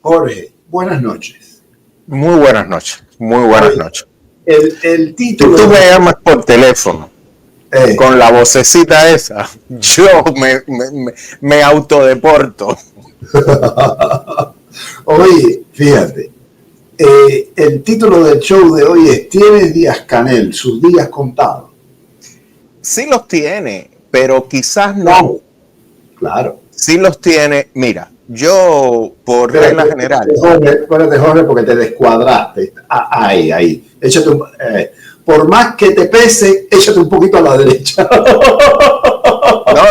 Jorge, buenas noches. Muy buenas noches, muy buenas Oye, noches. El título... Tú me llamas por teléfono con la vocecita esa, yo me autodeporto. Oye, fíjate, el título del show de hoy es ¿Tiene Díaz-Canel sus días contados? Sí los tiene, pero quizás no. Claro. Sí los tiene. Mira, yo por regla general. Espérate, Jorge, porque te descuadraste. Ahí. Échate por más que te pese, échate un poquito a la derecha.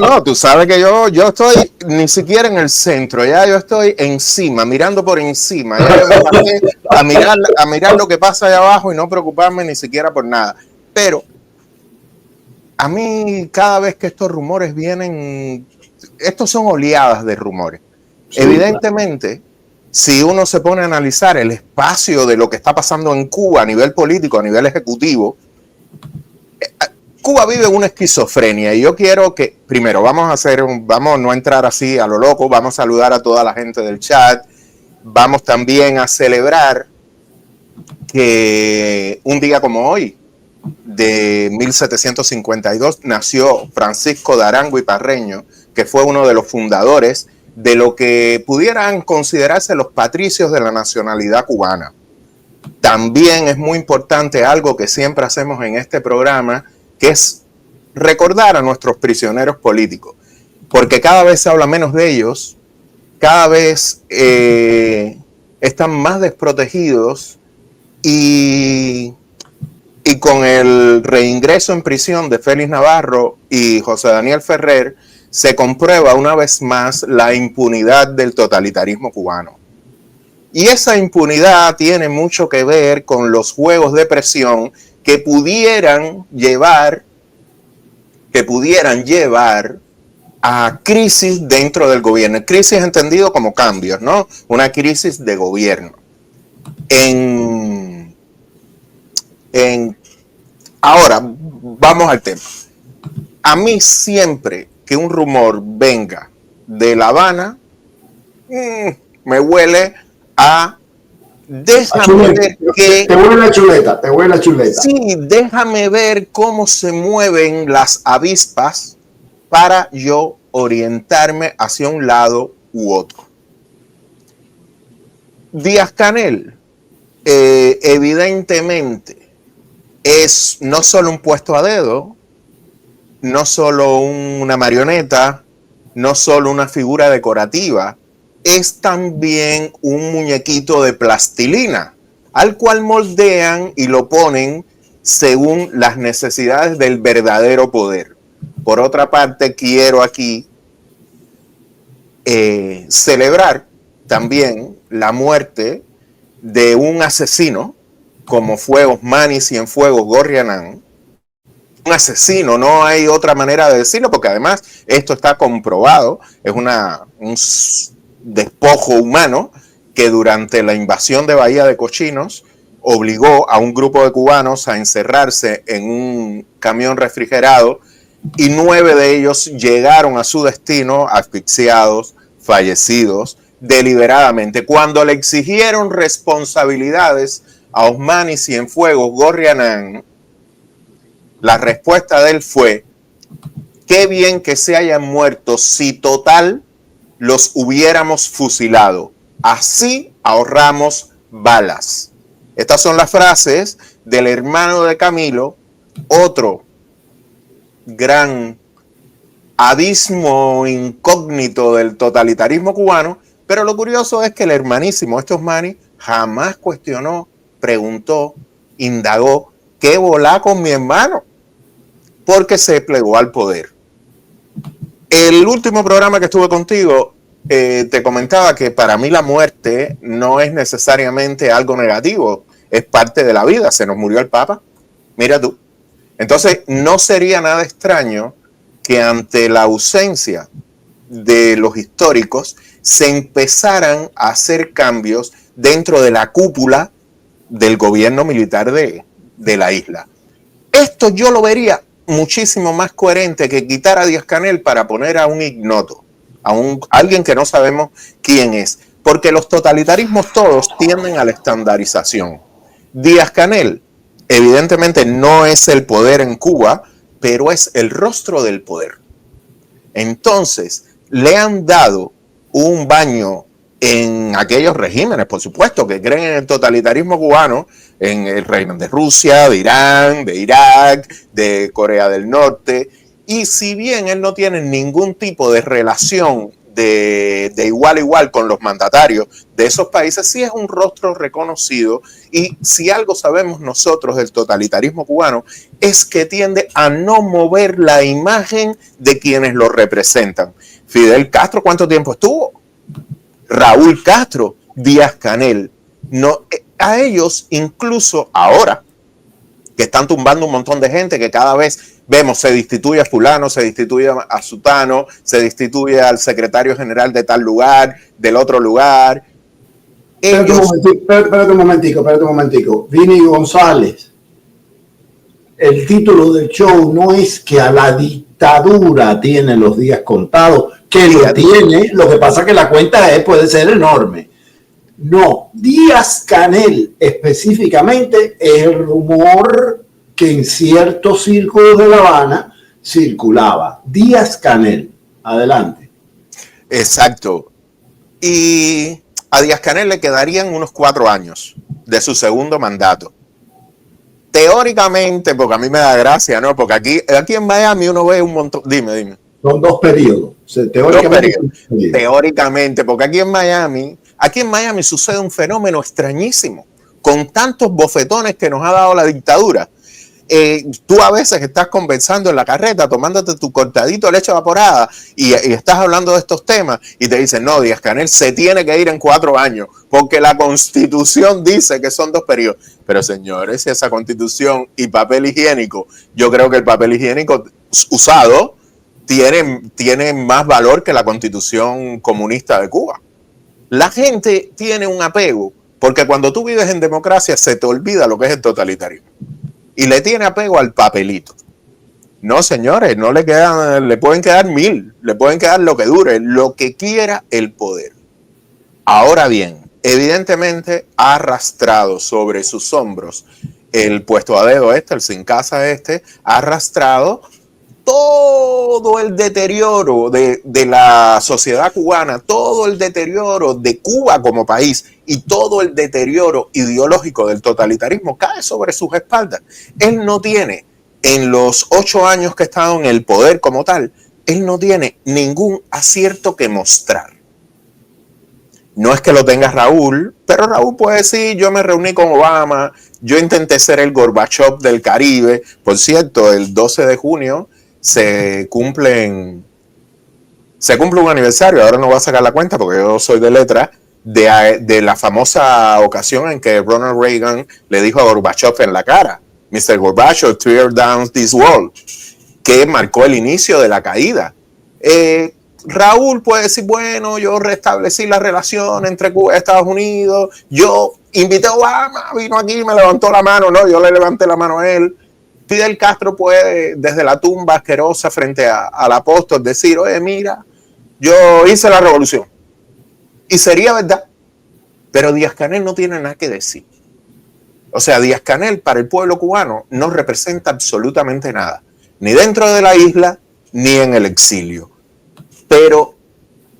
No, tú sabes que yo estoy ni siquiera en el centro, ya yo estoy encima, mirando por encima. Ya yo me pasé a mirar lo que pasa allá abajo y no preocuparme ni siquiera por nada. Pero a mí cada vez que estos rumores vienen, estos son oleadas de rumores. Sí, evidentemente, claro. Si uno se pone a analizar el espacio de lo que está pasando en Cuba a nivel político, a nivel ejecutivo, Cuba vive una esquizofrenia y yo quiero que, primero, vamos a no entrar así a lo loco, vamos a saludar a toda la gente del chat, vamos también a celebrar que un día como hoy, de 1752, nació Francisco de Arango y Parreño, que fue uno de los fundadores de lo que pudieran considerarse los patricios de la nacionalidad cubana. También es muy importante algo que siempre hacemos en este programa, que es recordar a nuestros prisioneros políticos, porque cada vez se habla menos de ellos, cada vez están más desprotegidos y con el reingreso en prisión de Félix Navarro y José Daniel Ferrer se comprueba una vez más la impunidad del totalitarismo cubano. Y esa impunidad tiene mucho que ver con los juegos de presión que pudieran llevar a crisis dentro del gobierno. Crisis entendido como cambios, ¿no? Una crisis de gobierno. Ahora, vamos al tema. A mí siempre que un rumor venga de La Habana, me huele a... Déjame ver que... Te huele la chuleta, te huele la chuleta. Sí, déjame ver cómo se mueven las avispas para yo orientarme hacia un lado u otro. Díaz-Canel, evidentemente, es no solo un puesto a dedo, no solo una marioneta, no solo una figura decorativa, es también un muñequito de plastilina, al cual moldean y lo ponen según las necesidades del verdadero poder. Por otra parte, quiero aquí celebrar también la muerte de un asesino, como fue Osmani Cienfuegos Gorrianán. Un asesino, no hay otra manera de decirlo, porque además esto está comprobado, es un despojo humano que durante la invasión de Bahía de Cochinos obligó a un grupo de cubanos a encerrarse en un camión refrigerado y 9 de ellos llegaron a su destino asfixiados, fallecidos deliberadamente. Cuando le exigieron responsabilidades a Osmani Cienfuegos Gorrianán, la respuesta de él fue: qué bien que se hayan muerto, si total los hubiéramos fusilado. Así ahorramos balas. Estas son las frases del hermano de Camilo, otro gran abismo incógnito del totalitarismo cubano, pero lo curioso es que el hermanísimo Osmani jamás cuestionó, preguntó, indagó, ¿qué volá con mi hermano? Porque se plegó al poder. El último programa que estuve contigo, te comentaba que para mí la muerte no es necesariamente algo negativo, es parte de la vida. Se nos murió el Papa, mira tú. Entonces, no sería nada extraño que ante la ausencia de los históricos se empezaran a hacer cambios dentro de la cúpula del gobierno militar de la isla. Esto yo lo vería muchísimo más coherente que quitar a Díaz-Canel para poner a un ignoto, a alguien que no sabemos quién es. porque los totalitarismos todos tienden a la estandarización. Díaz-Canel evidentemente no es el poder en Cuba, pero es el rostro del poder. Entonces, le han dado un baño en aquellos regímenes, por supuesto, que creen en el totalitarismo cubano, en el régimen de Rusia, de Irán, de Irak, de Corea del Norte, y si bien él no tiene ningún tipo de relación de igual a igual con los mandatarios de esos países, sí es un rostro reconocido, y si algo sabemos nosotros del totalitarismo cubano es que tiende a no mover la imagen de quienes lo representan. Fidel Castro, ¿cuánto tiempo estuvo? Raúl Castro, Díaz-Canel, no, a ellos incluso ahora que están tumbando un montón de gente, que cada vez vemos se destituye a fulano, se destituye a sutano, se destituye al secretario general de tal lugar, del otro lugar. Espérate un momentico. Vini González, el título del show no es que a la dictadura tiene los días contados, que lo tiene, lo que pasa que la cuenta puede ser enorme. No, Díaz-Canel específicamente es el rumor que en ciertos círculos de La Habana circulaba. Díaz-Canel, adelante. Exacto. Y a Díaz-Canel le quedarían unos 4 años de su segundo mandato. Teóricamente, porque a mí me da gracia, ¿no? Porque aquí en Miami uno ve un montón... Dime. Son 2 periodos. O sea, teóricamente, porque aquí en Miami sucede un fenómeno extrañísimo, con tantos bofetones que nos ha dado la dictadura. Tú a veces estás conversando en la carreta, tomándote tu cortadito de leche evaporada y estás hablando de estos temas y te dicen, no, Díaz-Canel se tiene que ir en 4 años porque la Constitución dice que son 2 periodos. Pero señores, si esa Constitución y papel higiénico, yo creo que el papel higiénico usado tiene más valor que la Constitución comunista de Cuba. La gente tiene un apego, porque cuando tú vives en democracia se te olvida lo que es el totalitarismo. Y le tiene apego al papelito. No, señores, no le pueden quedar 1000, le pueden quedar lo que dure, lo que quiera el poder. Ahora bien, evidentemente ha arrastrado sobre sus hombros el puesto a dedo el sin casa ha arrastrado todo el deterioro de la sociedad cubana, todo el deterioro de Cuba como país y todo el deterioro ideológico del totalitarismo cae sobre sus espaldas. Él no tiene, en los 8 años que ha estado en el poder como tal, él no tiene ningún acierto que mostrar. No es que lo tenga Raúl, pero Raúl puede decir, yo me reuní con Obama, yo intenté ser el Gorbachev del Caribe. Por cierto, el 12 de junio se cumple un aniversario, ahora no voy a sacar la cuenta porque yo soy de letra, de la famosa ocasión en que Ronald Reagan le dijo a Gorbachev en la cara, Mr. Gorbachev, tear down this wall, que marcó el inicio de la caída. Raúl puede decir, bueno, yo restablecí la relación entre Cuba y Estados Unidos, yo invité a Obama, vino aquí, me levantó la mano, no, yo le levanté la mano a él. Fidel Castro puede, desde la tumba asquerosa frente al apóstol, decir, oye, mira, yo hice la revolución. Y sería verdad. Pero Díaz-Canel no tiene nada que decir. O sea, Díaz-Canel para el pueblo cubano no representa absolutamente nada. Ni dentro de la isla, ni en el exilio. Pero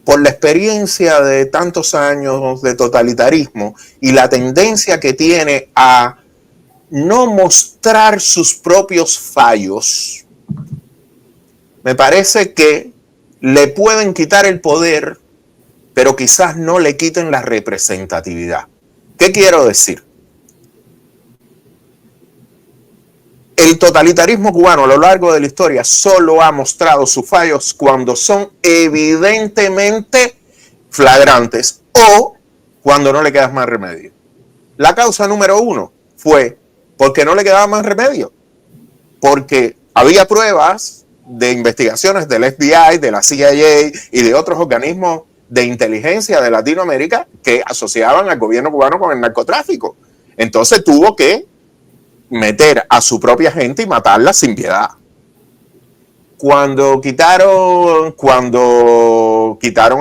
por la experiencia de tantos años de totalitarismo y la tendencia que tiene a no mostrar sus propios fallos, me parece que le pueden quitar el poder, pero quizás no le quiten la representatividad. ¿Qué quiero decir? El totalitarismo cubano a lo largo de la historia solo ha mostrado sus fallos cuando son evidentemente flagrantes o cuando no le queda más remedio. La causa número 1 fue porque no le quedaba más remedio, porque había pruebas de investigaciones del FBI, de la CIA y de otros organismos de inteligencia de Latinoamérica que asociaban al gobierno cubano con el narcotráfico. Entonces tuvo que meter a su propia gente y matarla sin piedad. Cuando quitaron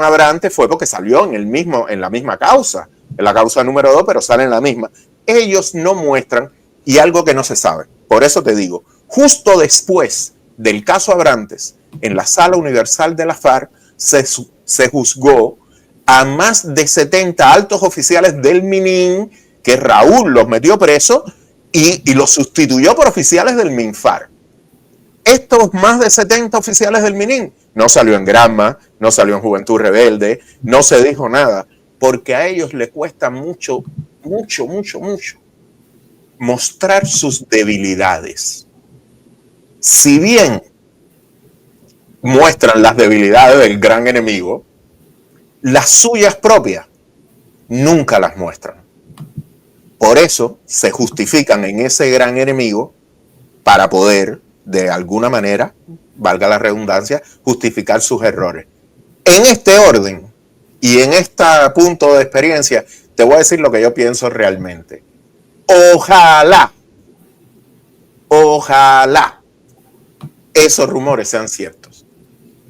a Abrantes fue porque salió en la misma causa, en la causa número 2, pero sale en la misma. Ellos no muestran, y algo que no se sabe. Por eso te digo, justo después del caso Abrantes, en la Sala Universal de la FARC, se juzgó a más de 70 altos oficiales del MININ, que Raúl los metió preso y los sustituyó por oficiales del MINFAR. Estos más de 70 oficiales del MININ no salió en Granma, no salió en Juventud Rebelde, no se dijo nada, porque a ellos les cuesta mucho mostrar sus debilidades. Si bien muestran las debilidades del gran enemigo, las suyas propias nunca las muestran. Por eso se justifican en ese gran enemigo para poder, de alguna manera, valga la redundancia, justificar sus errores. En este orden y en este punto de experiencia, te voy a decir lo que yo pienso realmente. Ojalá esos rumores sean ciertos.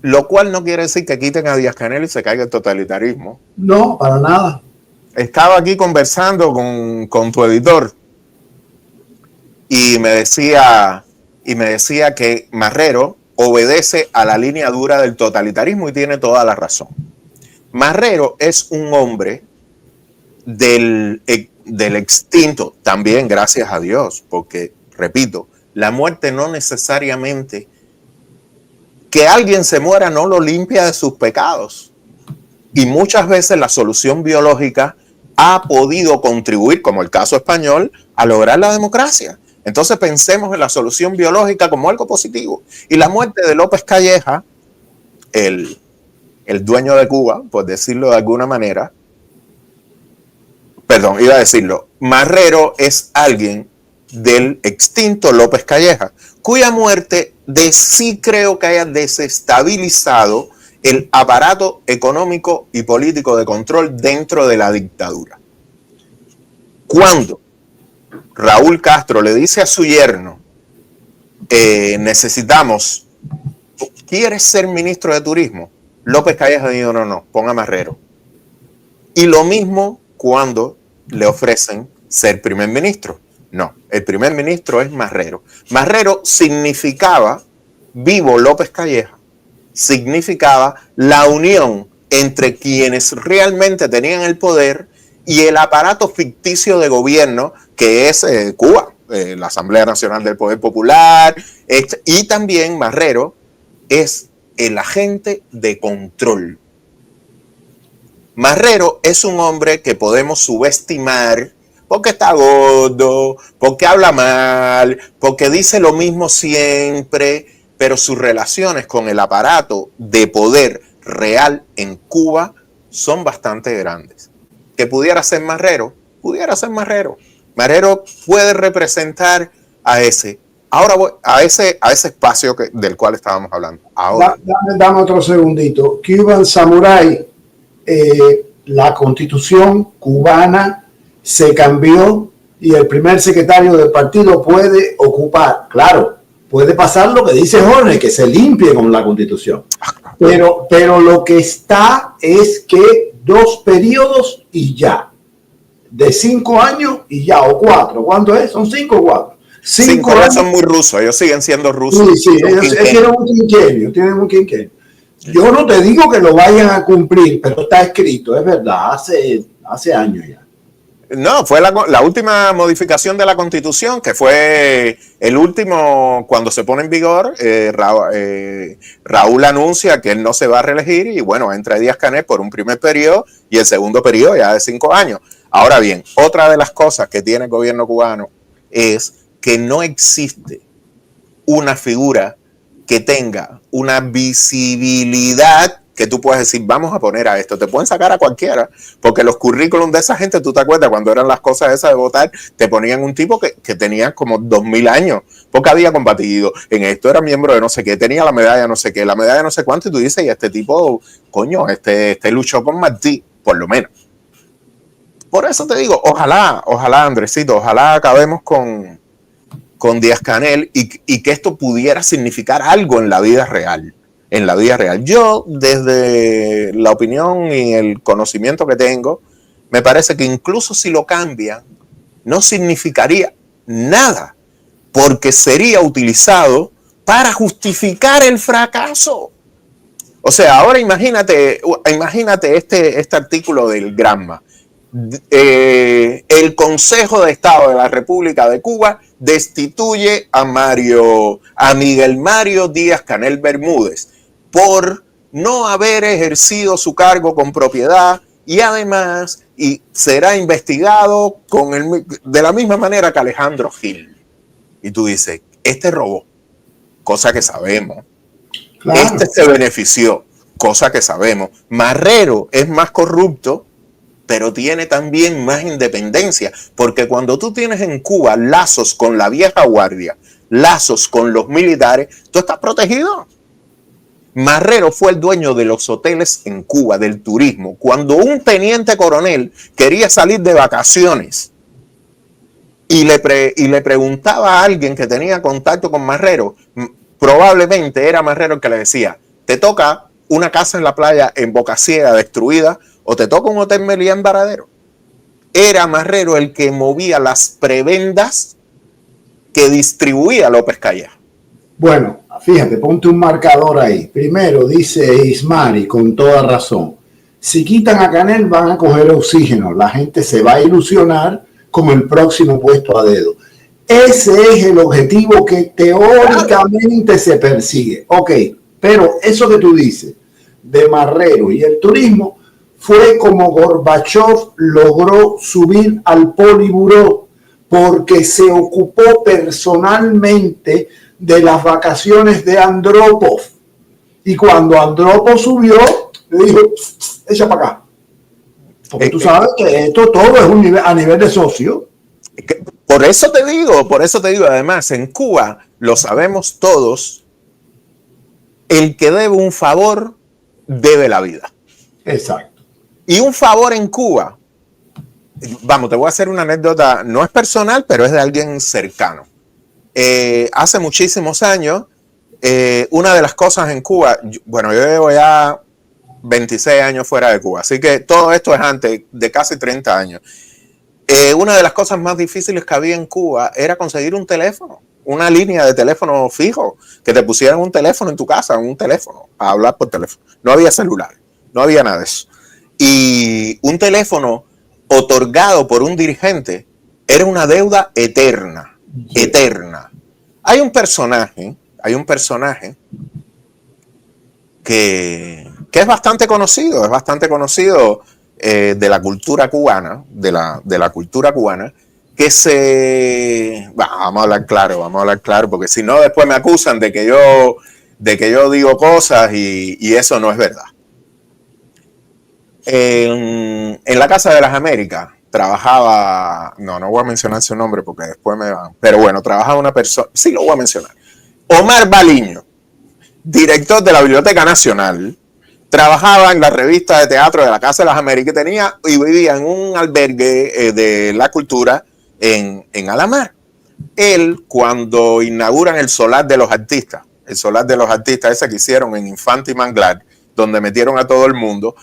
Lo cual no quiere decir que quiten a Díaz-Canel y se caiga el totalitarismo. No, para nada. Estaba aquí conversando con tu editor y me decía que Marrero obedece a la línea dura del totalitarismo y tiene toda la razón. Marrero es un hombre del extinto, también gracias a Dios, porque, repito, la muerte no necesariamente, que alguien se muera no lo limpia de sus pecados. Y muchas veces la solución biológica ha podido contribuir, como el caso español, a lograr la democracia. Entonces pensemos en la solución biológica como algo positivo. Y la muerte de López Calleja, el dueño de Cuba, por decirlo de alguna manera, Marrero es alguien del extinto López Calleja, cuya muerte sí creo que haya desestabilizado el aparato económico y político de control dentro de la dictadura. Cuando Raúl Castro le dice a su yerno, ¿quieres ser ministro de turismo? López Calleja dijo, no, ponga Marrero. Y lo mismo cuando le ofrecen ser primer ministro. No, el primer ministro es Marrero. Marrero significaba, vivo López Calleja, significaba la unión entre quienes realmente tenían el poder y el aparato ficticio de gobierno que es Cuba, la Asamblea Nacional del Poder Popular, y también Marrero es el agente de control. Marrero es un hombre que podemos subestimar porque está gordo, porque habla mal, porque dice lo mismo siempre, pero sus relaciones con el aparato de poder real en Cuba son bastante grandes. Que pudiera ser Marrero. Marrero puede representar a ese. Ahora voy a ese espacio del cual estábamos hablando. Ahora. Dame otro segundito. Cuban Samurai, la constitución cubana se cambió y el primer secretario del partido puede ocupar, claro, puede pasar lo que dice Jorge, que se limpie con la constitución. Pero lo que está es que 2 periodos y ya. De 5 años y ya, o 4. ¿Cuánto es? ¿Son 5 o 4? 5 años son muy rusos, ellos siguen siendo rusos. Sí, ellos tienen un quinquenio. Yo no te digo que lo vayan a cumplir, pero está escrito, es verdad, hace años ya. No, fue la última modificación de la Constitución, que fue el último, cuando se pone en vigor, Raúl anuncia que él no se va a reelegir y bueno, entra Díaz-Canel por un primer periodo y el segundo periodo ya de 5 años. Ahora bien, otra de las cosas que tiene el gobierno cubano es que no existe una figura que tenga una visibilidad que tú puedes decir, vamos a poner a esto. Te pueden sacar a cualquiera, porque los currículums de esa gente, tú te acuerdas, cuando eran las cosas esas de votar, te ponían un tipo que tenía como 2000 años, porque había combatido en esto, era miembro de no sé qué, tenía la medalla no sé qué, la medalla no sé cuánto, y tú dices, y este tipo, coño, este luchó con Martí, por lo menos. Por eso te digo, ojalá, Andresito, ojalá acabemos con con Díaz-Canel y que esto pudiera significar algo en la vida real. En la vida real. Yo, desde la opinión y el conocimiento que tengo, me parece que incluso si lo cambian, no significaría nada, porque sería utilizado para justificar el fracaso. O sea, ahora imagínate este artículo del Granma. El Consejo de Estado de la República de Cuba destituye a Miguel Mario Díaz-Canel Bermúdez por no haber ejercido su cargo con propiedad y además será investigado de la misma manera que Alejandro Gil. Y tú dices, este robó, cosa que sabemos. Claro. Este se benefició, cosa que sabemos. Marrero es más corrupto, pero tiene también más independencia, porque cuando tú tienes en Cuba lazos con la vieja guardia, lazos con los militares, tú estás protegido. Marrero fue el dueño de los hoteles en Cuba, del turismo. Cuando un teniente coronel quería salir de vacaciones y le preguntaba a alguien que tenía contacto con Marrero, probablemente era Marrero el que le decía, te toca una casa en la playa en Boca Ciega destruida o te toca un hotel Meliá en Varadero. Era Marrero el que movía las prebendas que distribuía López Calleja. Bueno, fíjate, ponte un marcador ahí. Primero dice Ismari con toda razón, si quitan a Canel van a coger oxígeno, la gente se va a ilusionar con el próximo puesto a dedo. Ese es el objetivo que teóricamente se persigue. Ok, pero eso que tú dices de Marrero y el turismo fue como Gorbachov logró subir al Politburó porque se ocupó personalmente de las vacaciones de Andropov. Y cuando Andropov subió, le dijo, echa para acá. Porque tú sabes que esto todo es a nivel de socio. Por eso te digo, además, en Cuba, lo sabemos todos, el que debe un favor, debe la vida. Exacto. Y un favor en Cuba, vamos, te voy a hacer una anécdota, no es personal, pero es de alguien cercano. Hace muchísimos años, una de las cosas en Cuba, yo llevo ya 26 años fuera de Cuba, así que todo esto es antes de casi 30 años. Una de las cosas más difíciles que había en Cuba era conseguir un teléfono, una línea de teléfono fijo, que te pusieran un teléfono en tu casa, un teléfono, para hablar por teléfono. No había celular, no había nada de eso. Y un teléfono otorgado por un dirigente era una deuda eterna, eterna. Hay un personaje que es bastante conocido, de la cultura cubana, de la cultura cubana, que vamos a hablar claro, porque si no después me acusan de que yo digo cosas y eso no es verdad. En la Casa de las Américas trabajaba, no voy a mencionar su nombre porque después me van, pero bueno, trabajaba una persona, sí lo voy a mencionar, Omar Baliño, director de la Biblioteca Nacional, trabajaba en la revista de teatro de la Casa de las Américas y vivía en un albergue de la cultura en Alamar. Él, cuando inauguran el solar de los artistas ese que hicieron en Infante y Manglar, donde metieron a todo el mundo,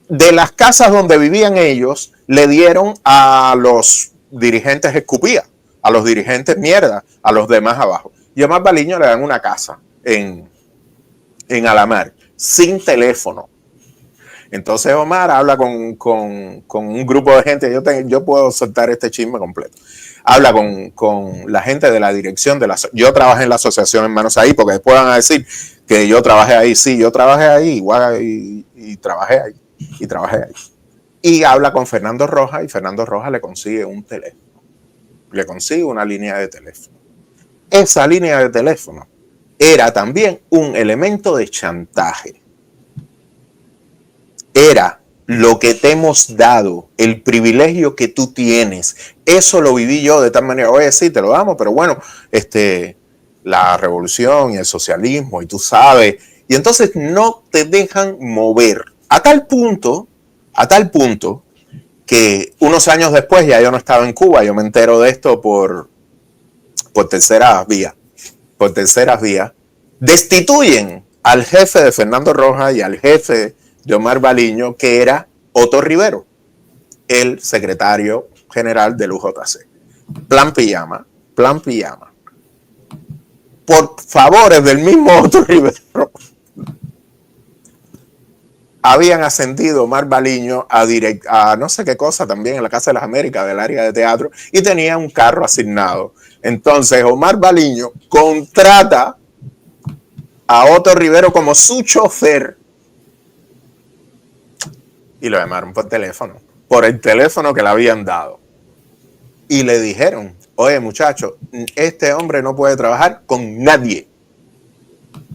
de las casas donde vivían ellos, le dieron a los dirigentes escupía, a los dirigentes mierda, a los demás abajo. Y a Omar Baliño le dan una casa en Alamar, sin teléfono. Entonces Omar habla con un grupo de gente, yo puedo soltar este chisme completo. Habla con la gente de la dirección yo trabajé en la asociación Hermanos Ahí, porque después van a decir que yo trabajé ahí. Sí, yo trabajé ahí, igual, y trabajé ahí. Y habla con Fernando Rojas, y Fernando Rojas le consigue un teléfono. Le consigue una línea de teléfono. Esa línea de teléfono era también un elemento de chantaje. Era lo que te hemos dado, el privilegio que tú tienes. Eso lo viví yo de tal manera. Oye, sí, te lo damos, pero bueno, la revolución y el socialismo, y tú sabes. Y entonces no te dejan mover. A tal punto que unos años después, ya yo no estaba en Cuba, yo me entero de esto por por terceras vías, destituyen al jefe de Fernando Rojas y al jefe de Omar Baliño, que era Otto Rivero, el secretario general del UJC. Plan pijama. Por favores del mismo Otto Rivero, habían ascendido Omar Baliño a no sé qué cosa también en la Casa de las Américas del área de teatro y tenía un carro asignado. Entonces Omar Baliño contrata a Otto Rivero como su chofer y lo llamaron por el teléfono que le habían dado. Y le dijeron, oye muchacho, este hombre no puede trabajar con nadie,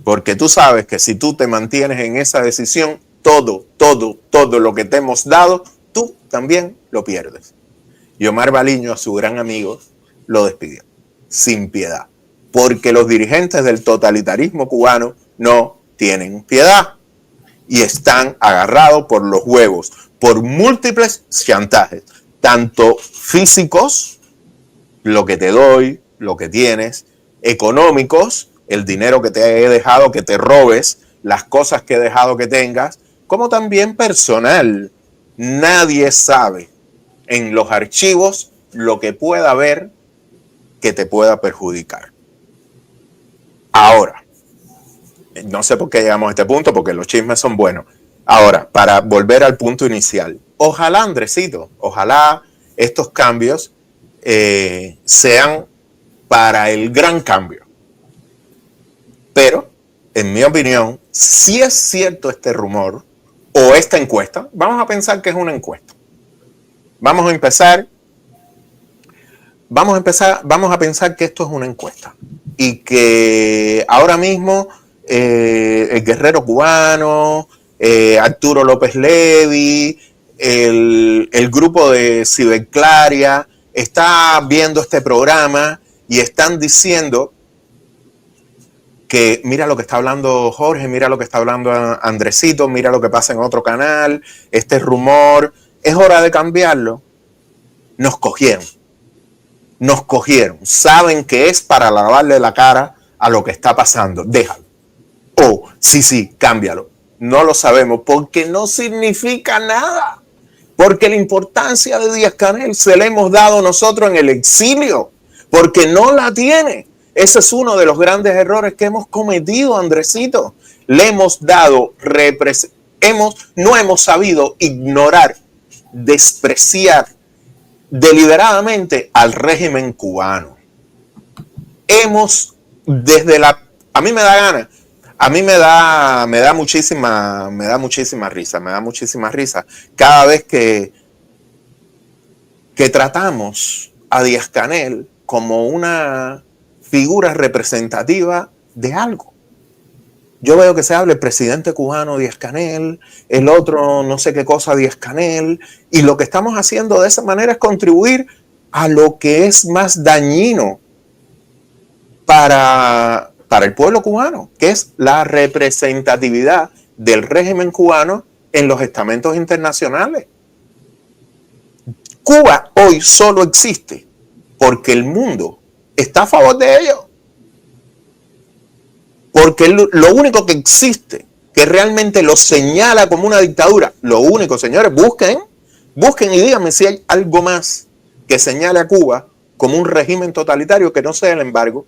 porque tú sabes que si tú te mantienes en esa decisión, todo lo que te hemos dado, tú también lo pierdes. Y Omar Baliño, a su gran amigo, lo despidió, sin piedad, porque los dirigentes del totalitarismo cubano no tienen piedad y están agarrados por los huevos, por múltiples chantajes, tanto físicos, lo que te doy, lo que tienes, económicos, el dinero que te he dejado que te robes, las cosas que he dejado que tengas, como también personal. Nadie sabe en los archivos lo que pueda haber que te pueda perjudicar. Ahora, no sé por qué llegamos a este punto, porque los chismes son buenos. Ahora, para volver al punto inicial, ojalá, Andresito, ojalá estos cambios sean para el gran cambio. Pero, en mi opinión, si es cierto este rumor o esta encuesta, vamos a pensar que es una encuesta. Vamos a pensar que esto es una encuesta y que ahora mismo el guerrero cubano, Arturo López Levy, el grupo de Ciberclaria está viendo este programa y están diciendo que mira lo que está hablando Jorge, mira lo que está hablando Andresito, mira lo que pasa en otro canal, este rumor, es hora de cambiarlo. Nos cogieron, saben que es para lavarle la cara a lo que está pasando, déjalo. Sí, cámbialo. No lo sabemos porque no significa nada. Porque la importancia de Díaz-Canel se la hemos dado nosotros en el exilio, porque no la tiene. Ese es uno de los grandes errores que hemos cometido, Andresito. Le hemos dado, no hemos sabido ignorar, despreciar deliberadamente al régimen cubano. A mí me da gana. A mí me da muchísima risa cada vez que tratamos a Díaz-Canel como una figura representativa de algo. Yo veo que se habla el presidente cubano Díaz-Canel, el otro no sé qué cosa Díaz-Canel, y lo que estamos haciendo de esa manera es contribuir a lo que es más dañino para el pueblo cubano, que es la representatividad del régimen cubano en los estamentos internacionales. Cuba hoy solo existe porque el mundo está a favor de ello. Porque lo único que existe, que realmente lo señala como una dictadura, lo único, señores, busquen y díganme si hay algo más que señale a Cuba como un régimen totalitario que no sea el embargo.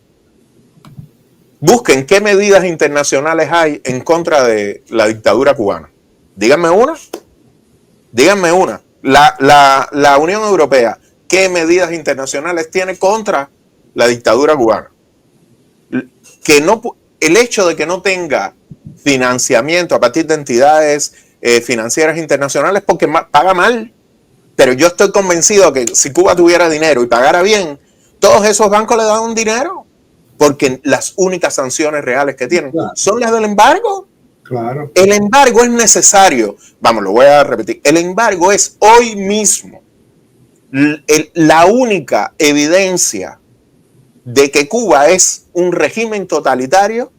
Busquen qué medidas internacionales hay en contra de la dictadura cubana. Díganme una. La Unión Europea, ¿qué medidas internacionales tiene contra la dictadura cubana? El hecho de que no tenga financiamiento a partir de entidades financieras internacionales porque paga mal. Pero yo estoy convencido que si Cuba tuviera dinero y pagara bien, todos esos bancos le dan un dinero. Porque las únicas sanciones reales que tienen son las del embargo. Claro. El embargo es necesario. Vamos, lo voy a repetir. El embargo es hoy mismo la única evidencia de que Cuba es un régimen totalitario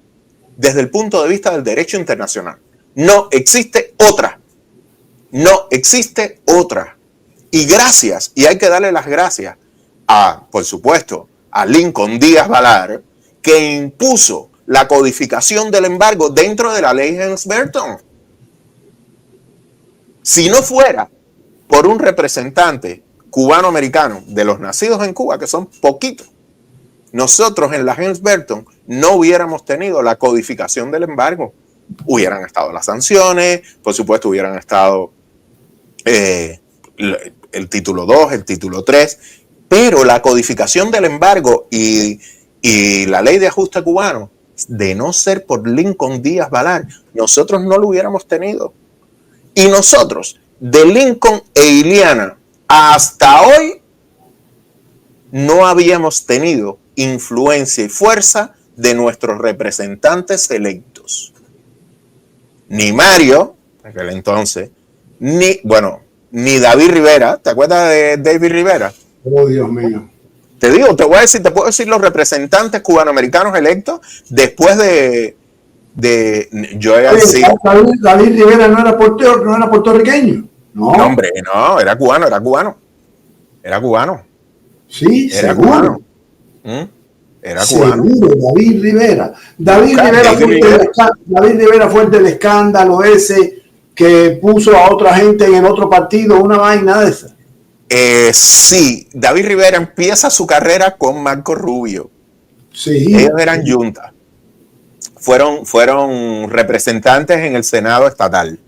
desde el punto de vista del derecho internacional. No existe otra. Y hay que darle las gracias por supuesto, a Lincoln Díaz Balar, que impuso la codificación del embargo dentro de la ley Helms-Burton. Si no fuera por un representante cubano-americano de los nacidos en Cuba, que son poquitos, nosotros en la Helms-Burton no hubiéramos tenido la codificación del embargo. Hubieran estado las sanciones, por supuesto hubieran estado el título 2, el título 3, pero la codificación del embargo y la ley de ajuste cubano, de no ser por Lincoln Díaz Balar, nosotros no lo hubiéramos tenido. Y nosotros, de Lincoln e Iliana hasta hoy, no habíamos tenido influencia y fuerza de nuestros representantes electos. Ni Mario, en aquel entonces, ni David Rivera. ¿Te acuerdas de David Rivera? Oh, Dios mío. Te puedo decir los representantes cubanoamericanos electos después de David Rivera no era puertorriqueño. No, hombre, no, era cubano. Sí, era seguro. Cubano. Era cubano. Seguro, David Rivera. David Rivera fue el del escándalo ese que puso a otra gente en el otro partido, una vaina de esa. Sí, David Rivera empieza su carrera con Marco Rubio. Sí. Ellos eran junta. Fueron representantes en el Senado estatal.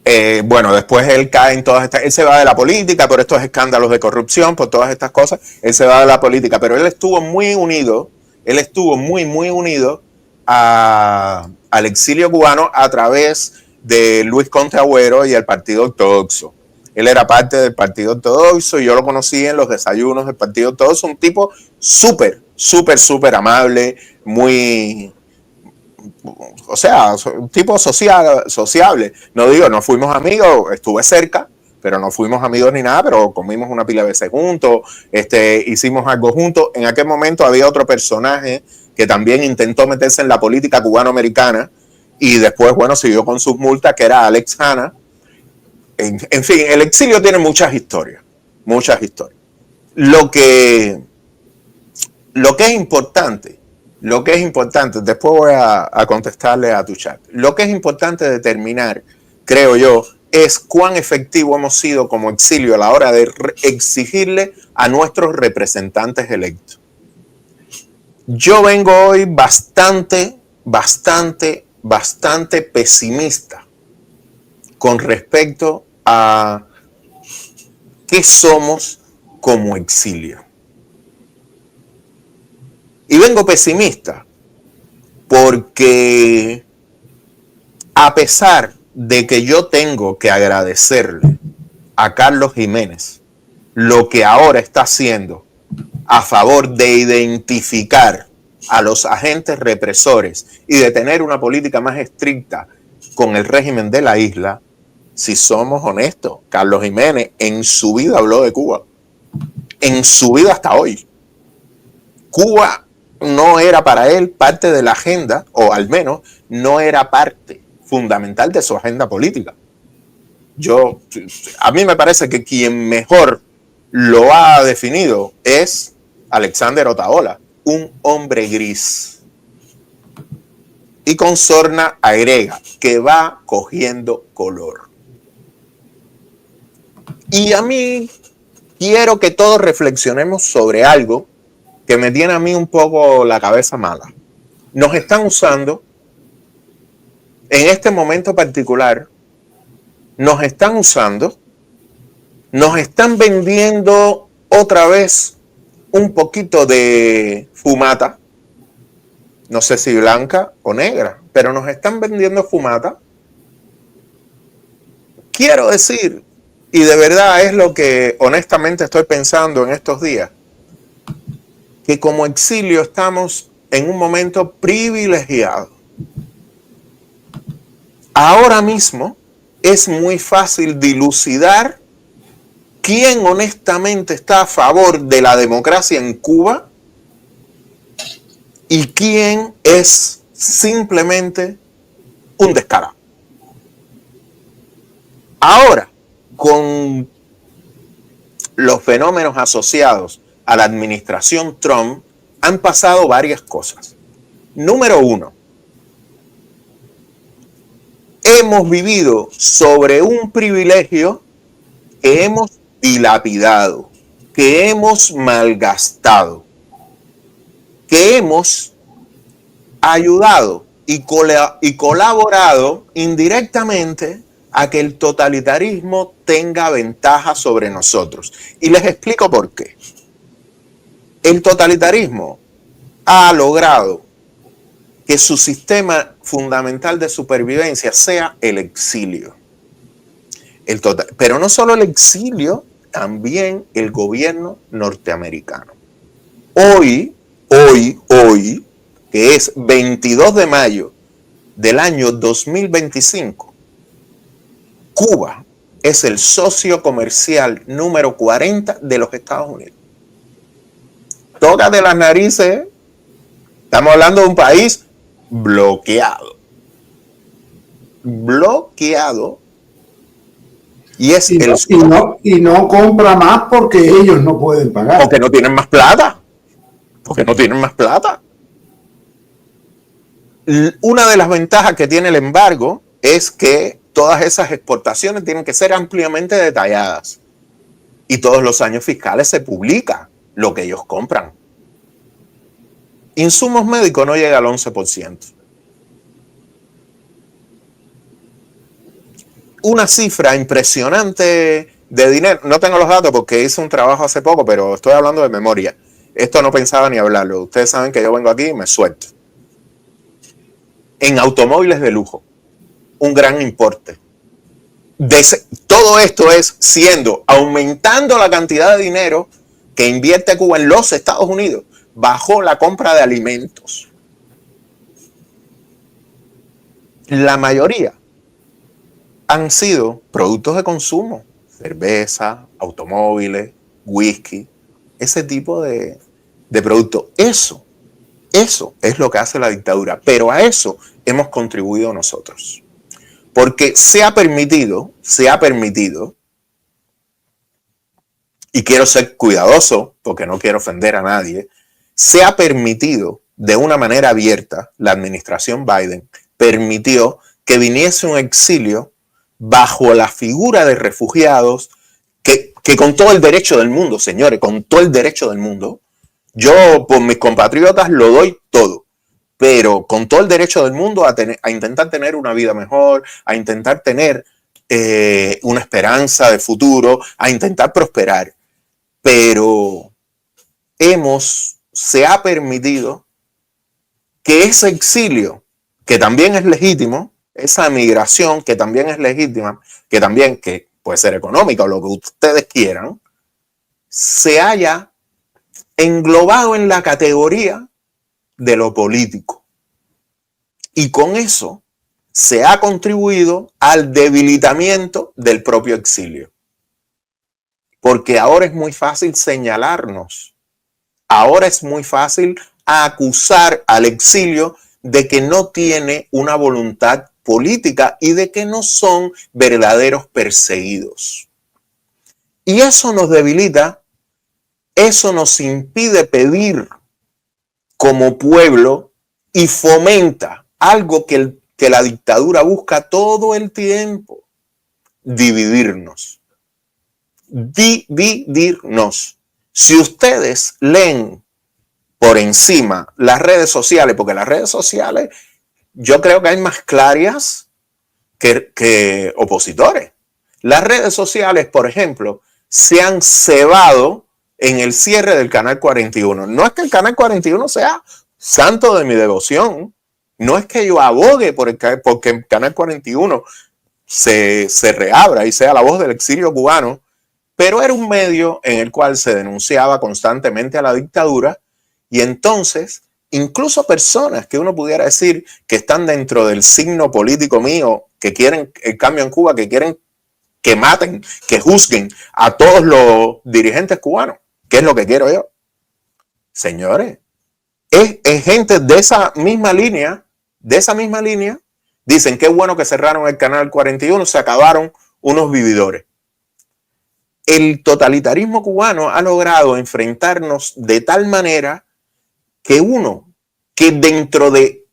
Después él cae en todas estas, él se va de la política por estos escándalos de corrupción, por todas estas cosas, él se va de la política, pero él estuvo muy unido al exilio cubano a través de Luis Conte Agüero y el Partido Ortodoxo. Él era parte del Partido Ortodoxo y yo lo conocí en los desayunos del Partido Ortodoxo, un tipo súper amable, muy... O sea, un tipo sociable. No fuimos amigos, estuve cerca, pero no fuimos amigos ni nada, pero comimos una pila de veces juntos, hicimos algo juntos. En aquel momento había otro personaje que también intentó meterse en la política cubano-americana y después, siguió con sus multas, que era Alex Hanna. En fin, el exilio tiene muchas historias. Lo que es importante, después voy a contestarle a tu chat. Lo que es importante determinar, creo yo, es cuán efectivo hemos sido como exilio a la hora de exigirle a nuestros representantes electos. Yo vengo hoy bastante pesimista con respecto a qué somos como exilio. Y vengo pesimista porque a pesar de que yo tengo que agradecerle a Carlos Jiménez lo que ahora está haciendo a favor de identificar a los agentes represores y de tener una política más estricta con el régimen de la isla, si somos honestos, Carlos Jiménez en su vida habló de Cuba. En su vida hasta hoy. Cuba no era para él parte de la agenda, o al menos no era parte fundamental de su agenda política. A mí me parece que quien mejor lo ha definido es Alexander Otaola, un hombre gris. Y con sorna agrega que va cogiendo color. Y a mí quiero que todos reflexionemos sobre algo que me tiene a mí un poco la cabeza mala. Nos están usando, en este momento particular, nos están vendiendo otra vez un poquito de fumata, no sé si blanca o negra, pero nos están vendiendo fumata. Quiero decir, y de verdad es lo que honestamente estoy pensando en estos días, que como exilio estamos en un momento privilegiado. Ahora mismo es muy fácil dilucidar quién honestamente está a favor de la democracia en Cuba y quién es simplemente un descarado. Ahora, con los fenómenos asociados a la administración Trump han pasado varias cosas. Número uno, hemos vivido sobre un privilegio que hemos dilapidado, que hemos malgastado, que hemos ayudado y colaborado indirectamente a que el totalitarismo tenga ventaja sobre nosotros. Y les explico por qué. El totalitarismo ha logrado que su sistema fundamental de supervivencia sea el exilio. Pero no solo el exilio, también el gobierno norteamericano. Hoy, que es 22 de mayo del año 2025, Cuba es el socio comercial número 40 de los Estados Unidos. Tócate las narices, estamos hablando de un país bloqueado. Y es y no compra más porque ellos no pueden pagar. Porque no tienen más plata. Una de las ventajas que tiene el embargo es que todas esas exportaciones tienen que ser ampliamente detalladas. Y todos los años fiscales se publica lo que ellos compran. Insumos médicos no llega al 11%. Una cifra impresionante de dinero, no tengo los datos porque hice un trabajo hace poco, pero estoy hablando de memoria. Esto no pensaba ni hablarlo. Ustedes saben que yo vengo aquí y me suelto. En automóviles de lujo, un gran importe. Todo esto es aumentando la cantidad de dinero que invierte Cuba en los Estados Unidos bajo la compra de alimentos. La mayoría han sido productos de consumo, cerveza, automóviles, whisky, ese tipo de productos. Eso es lo que hace la dictadura, pero a eso hemos contribuido nosotros. Porque se ha permitido, y quiero ser cuidadoso porque no quiero ofender a nadie, se ha permitido de una manera abierta, la administración Biden permitió que viniese un exilio bajo la figura de refugiados que con todo el derecho del mundo, señores, con todo el derecho del mundo, yo por mis compatriotas lo doy todo, pero con todo el derecho del mundo a intentar tener una vida mejor, a intentar tener una esperanza de futuro, a intentar prosperar. Pero se ha permitido que ese exilio, que también es legítimo, esa migración que también es legítima, que puede ser económica o lo que ustedes quieran, se haya englobado en la categoría de lo político. Y con eso se ha contribuido al debilitamiento del propio exilio. Porque ahora es muy fácil señalarnos. Ahora es muy fácil acusar al exilio de que no tiene una voluntad política y de que no son verdaderos perseguidos. Y eso nos debilita, eso nos impide pedir como pueblo y fomenta algo que la dictadura busca todo el tiempo: dividirnos. Si ustedes leen por encima las redes sociales, porque las redes sociales yo creo que hay más clarias que opositores. Las redes sociales, por ejemplo, se han cebado en el cierre del Canal 41. No es que el Canal 41 sea santo de mi devoción. No es que yo abogue porque el Canal 41 se reabra y sea la voz del exilio cubano, pero era un medio en el cual se denunciaba constantemente a la dictadura, y entonces incluso personas que uno pudiera decir que están dentro del signo político mío, que quieren el cambio en Cuba, que quieren que maten, que juzguen a todos los dirigentes cubanos, que es lo que quiero yo. Señores, es gente de esa misma línea, dicen que es bueno que cerraron el Canal 41, se acabaron unos vividores. el totalitarismo cubano ha logrado enfrentarnos de tal manera que dentro de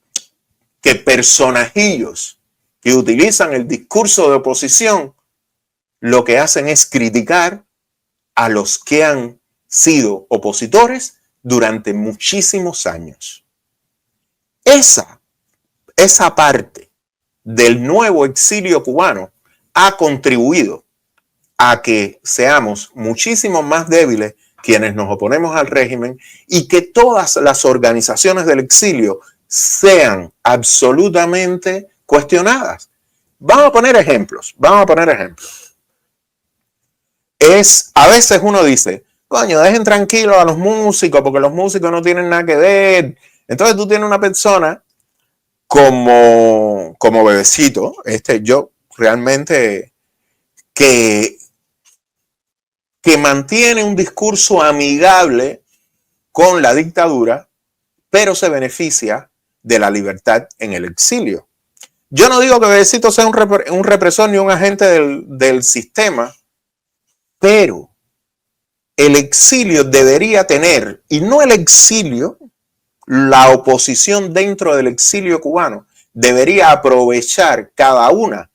que personajillos que utilizan el discurso de oposición, lo que hacen es criticar a los que han sido opositores durante muchísimos años. Esa parte del nuevo exilio cubano ha contribuido a que seamos muchísimo más débiles quienes nos oponemos al régimen y que todas las organizaciones del exilio sean absolutamente cuestionadas. Vamos a poner ejemplos. A veces uno dice, coño, dejen tranquilos a los músicos porque los músicos no tienen nada que ver. Entonces tú tienes una persona como Bebecito, yo realmente que mantiene un discurso amigable con la dictadura, pero se beneficia de la libertad en el exilio. Yo no digo que Bebecito sea un represor ni un agente del sistema, pero el exilio debería tener, y no el exilio, la oposición dentro del exilio cubano debería aprovechar cada una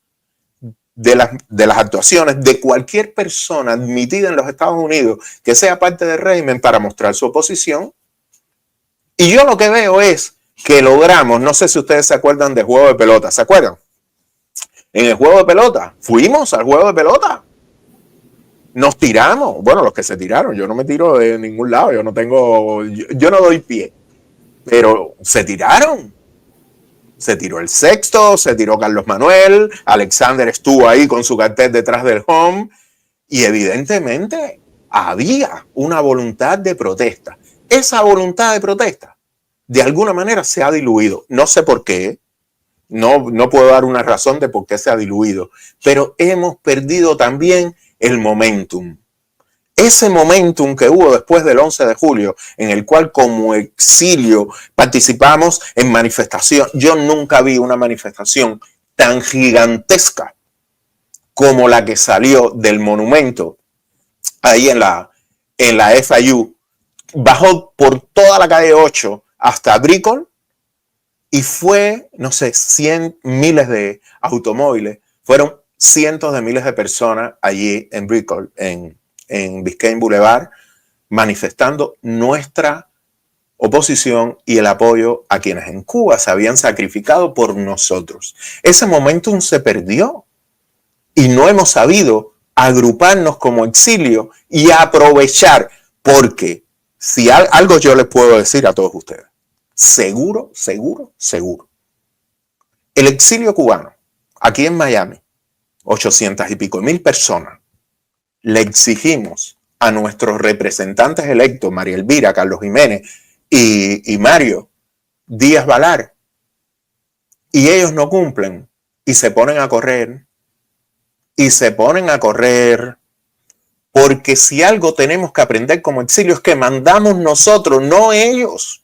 de las actuaciones de cualquier persona admitida en los Estados Unidos que sea parte del régimen para mostrar su oposición. Y yo lo que veo es que logramos, no sé si ustedes se acuerdan del juego de pelota, ¿se acuerdan? En el juego de pelota, fuimos al juego de pelota. Nos tiramos, bueno, los que se tiraron, yo no me tiro de ningún lado, yo no doy pie, pero se tiraron. Se tiró el Sexto, se tiró Carlos Manuel, Alexander estuvo ahí con su cartel detrás del home y evidentemente había una voluntad de protesta. Esa voluntad de protesta de alguna manera se ha diluido. No sé por qué, no puedo dar una razón de por qué se ha diluido, pero hemos perdido también el momentum. Ese momentum que hubo después del 11 de julio, en el cual como exilio participamos en manifestación. Yo nunca vi una manifestación tan gigantesca como la que salió del monumento ahí en la FIU. Bajó por toda la calle 8 hasta Brickell y fue, no sé, miles de automóviles. Fueron cientos de miles de personas allí en Brickell, en Biscayne Boulevard, manifestando nuestra oposición y el apoyo a quienes en Cuba se habían sacrificado por nosotros. Ese momentum se perdió y no hemos sabido agruparnos como exilio y aprovechar, porque si algo yo les puedo decir a todos ustedes, seguro, el exilio cubano, aquí en Miami, 800 y pico mil personas, le exigimos a nuestros representantes electos, María Elvira, Carlos Jiménez y Mario Díaz Balar, y ellos no cumplen y se ponen a correr, porque si algo tenemos que aprender como exilio es que mandamos nosotros, no ellos.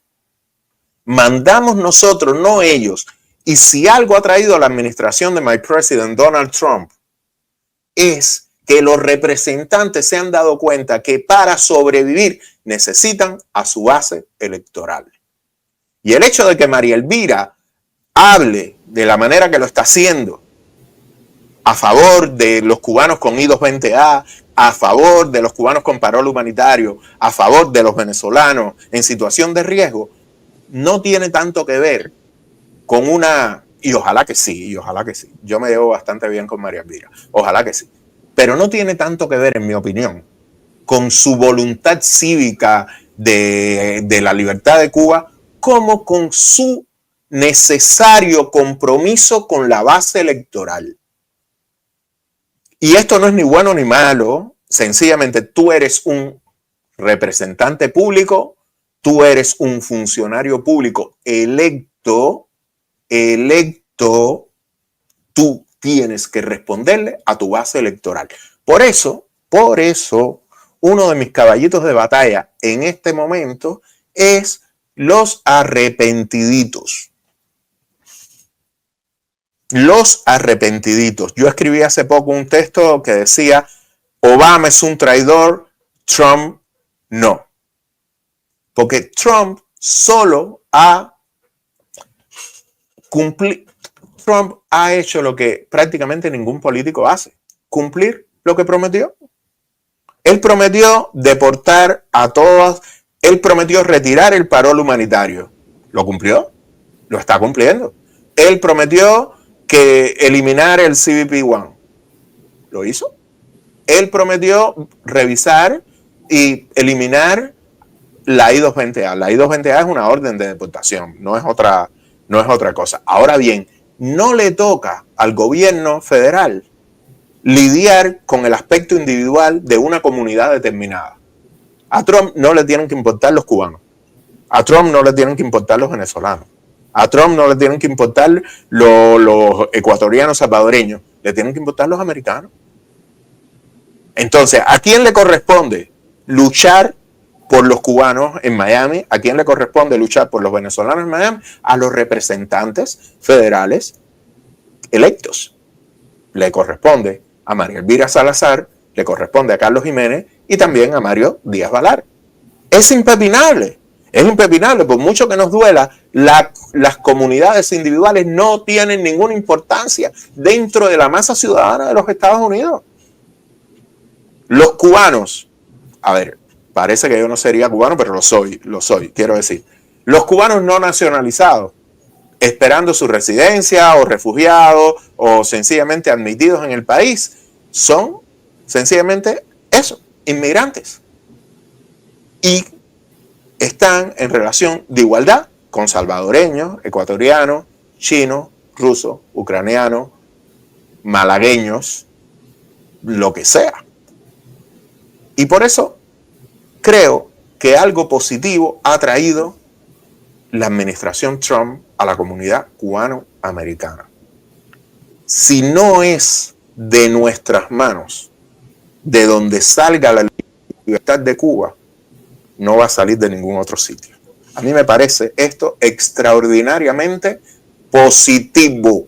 Mandamos nosotros, no ellos. Y si algo ha traído a la administración de My President Donald Trump es que los representantes se han dado cuenta que para sobrevivir necesitan a su base electoral. Y el hecho de que María Elvira hable de la manera que lo está haciendo, a favor de los cubanos con I-220A, a favor de los cubanos con parol humanitario, a favor de los venezolanos en situación de riesgo, no tiene tanto que ver con una... Y ojalá que sí. Yo me llevo bastante bien con María Elvira. Ojalá que sí. Pero no tiene tanto que ver, en mi opinión, con su voluntad cívica de la libertad de Cuba, como con su necesario compromiso con la base electoral. Y esto no es ni bueno ni malo, sencillamente tú eres un representante público, tú eres un funcionario público electo, tú tienes que responderle a tu base electoral. Por eso, uno de mis caballitos de batalla en este momento es los arrepentiditos. Los arrepentiditos. Yo escribí hace poco un texto que decía Obama es un traidor, Trump no. Porque Trump solo ha Trump ha hecho lo que prácticamente ningún político hace: cumplir lo que prometió. Él prometió deportar a todos, él prometió retirar el parol humanitario. ¿Lo cumplió? Lo está cumpliendo. Él prometió que eliminar el CBP-1. ¿Lo hizo? Él prometió revisar y eliminar la I-220A. La I-220A es una orden de deportación, no es otra cosa. Ahora bien, no le toca al gobierno federal lidiar con el aspecto individual de una comunidad determinada. A Trump no le tienen que importar los cubanos. A Trump no le tienen que importar los venezolanos. A Trump no le tienen que importar los ecuatorianos salvadoreños. Le tienen que importar los americanos. Entonces, ¿a quién le corresponde luchar por los cubanos en Miami? ¿A quién le corresponde luchar por los venezolanos en Miami? A los representantes federales electos. Le corresponde a María Elvira Salazar, le corresponde a Carlos Jiménez y también a Mario Díaz Balart. Es impepinable, por mucho que nos duela, las comunidades individuales no tienen ninguna importancia dentro de la masa ciudadana de los Estados Unidos. Los cubanos, a ver, parece que yo no sería cubano, pero lo soy, quiero decir. Los cubanos no nacionalizados, esperando su residencia o refugiados o sencillamente admitidos en el país, son sencillamente eso, inmigrantes. Y están en relación de igualdad con salvadoreños, ecuatorianos, chinos, rusos, ucranianos, malagueños, lo que sea. Y por eso creo que algo positivo ha traído la administración Trump a la comunidad cubano-americana. Si no es de nuestras manos, de donde salga la libertad de Cuba, no va a salir de ningún otro sitio. A mí me parece esto extraordinariamente positivo.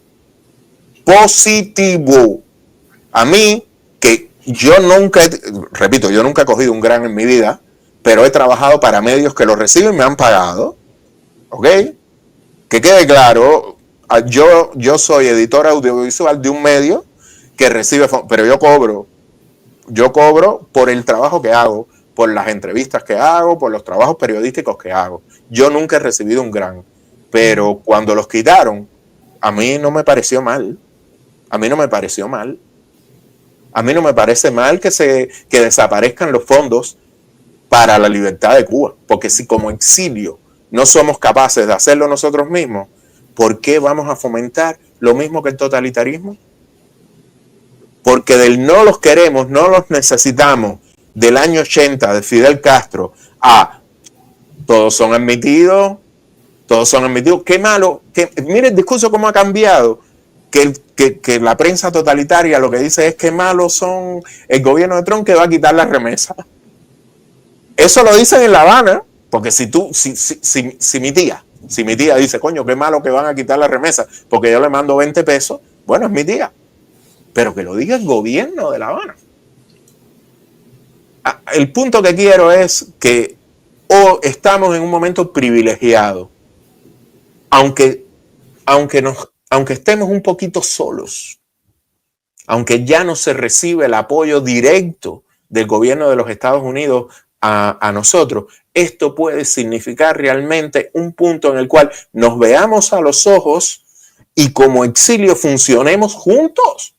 Positivo. A mí, que yo nunca he cogido un grant en mi vida, pero he trabajado para medios que lo reciben y me han pagado. ¿Ok? Que quede claro, yo soy editor audiovisual de un medio que recibe, pero yo cobro por el trabajo que hago, por las entrevistas que hago, por los trabajos periodísticos que hago. Yo nunca he recibido un grant, pero cuando los quitaron, a mí no me pareció mal. A mí no me pareció mal. A mí no me parece mal que desaparezcan los fondos para la libertad de Cuba, porque si como exilio no somos capaces de hacerlo nosotros mismos, ¿por qué vamos a fomentar lo mismo que el totalitarismo? Porque del no los queremos, no los necesitamos, del año 80 de Fidel Castro a todos son admitidos. Qué malo, mire el discurso cómo ha cambiado, que la prensa totalitaria lo que dice es que malos son el gobierno de Trump que va a quitar la remesa. Eso lo dicen en La Habana. Porque si mi tía dice, coño, qué malo que van a quitar la remesa porque yo le mando 20 pesos, bueno, es mi tía. Pero que lo diga el gobierno de La Habana. El punto que quiero es que estamos en un momento privilegiado. Aunque estemos un poquito solos, aunque ya no se recibe el apoyo directo del gobierno de los Estados Unidos a nosotros, esto puede significar realmente un punto en el cual nos veamos a los ojos y como exilio funcionemos juntos,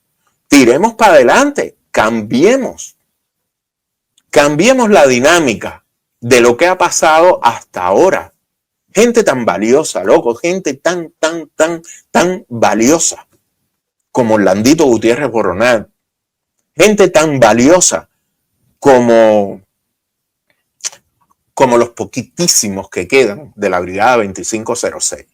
tiremos para adelante, cambiemos la dinámica de lo que ha pasado hasta ahora. Gente tan valiosa, loco, gente tan valiosa como Landito Gutiérrez Boronat, gente tan valiosa como los poquitísimos que quedan de la Brigada 2506.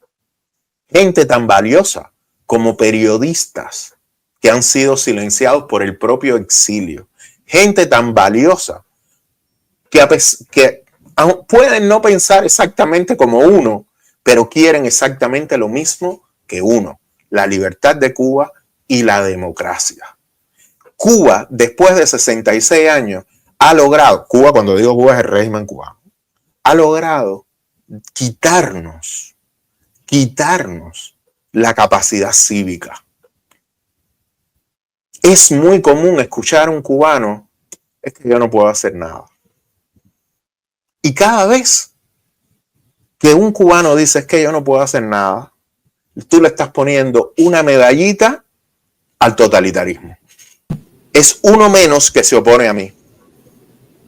Gente tan valiosa como periodistas que han sido silenciados por el propio exilio. Gente tan valiosa que pueden no pensar exactamente como uno, pero quieren exactamente lo mismo que uno: la libertad de Cuba y la democracia. Cuba, después de 66 años, ha logrado, Cuba, cuando digo Cuba es el régimen cubano, ha logrado quitarnos la capacidad cívica. Es muy común escuchar a un cubano, es que yo no puedo hacer nada. Y cada vez que un cubano dice es que yo no puedo hacer nada, tú le estás poniendo una medallita al totalitarismo. Es uno menos que se opone a mí.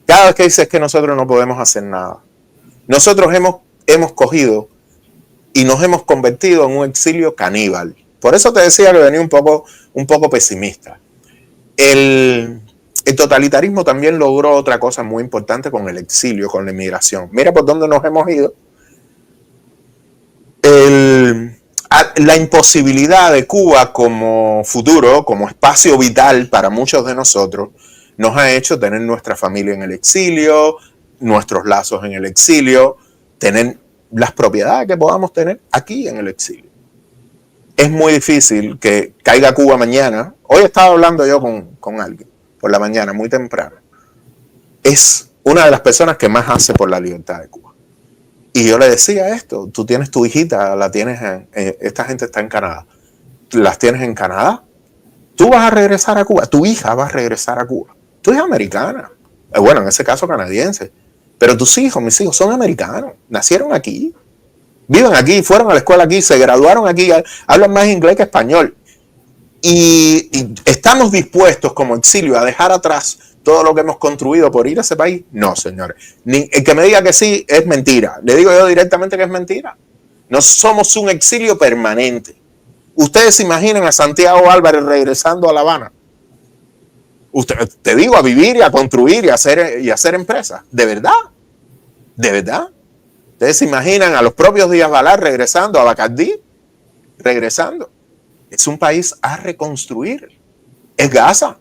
Cada vez que dices que nosotros no podemos hacer nada. Nosotros hemos cogido y nos hemos convertido en un exilio caníbal. Por eso te decía que venía un poco pesimista. El totalitarismo también logró otra cosa muy importante con el exilio, con la inmigración. Mira por dónde nos hemos ido. La imposibilidad de Cuba como futuro, como espacio vital para muchos de nosotros, nos ha hecho tener nuestra familia en el exilio, nuestros lazos en el exilio, tener las propiedades que podamos tener aquí en el exilio. Es muy difícil que caiga Cuba mañana. Hoy estaba hablando yo con alguien por la mañana, muy temprano. Es una de las personas que más hace por la libertad de Cuba. Y yo le decía esto, tú tienes tu hijita, la tienes esta gente está en Canadá, las tienes en Canadá, tú vas a regresar a Cuba, tu hija va a regresar a Cuba, tu hija americana, bueno, en ese caso canadiense, pero tus hijos, mis hijos son americanos, nacieron aquí, viven aquí, fueron a la escuela aquí, se graduaron aquí, hablan más inglés que español, y estamos dispuestos como exilio a dejar atrás todo lo que hemos construido por ir a ese país. No, señores. El que me diga que sí es mentira. Le digo yo directamente que es mentira. No somos un exilio permanente. Ustedes se imaginan a Santiago Álvarez regresando a La Habana. Te digo, a vivir y a construir y a hacer empresas. ¿De verdad? ¿De verdad? Ustedes se imaginan a los propios Díaz Balart regresando a Bacardí. Regresando. Es un país a reconstruir. Es Gaza.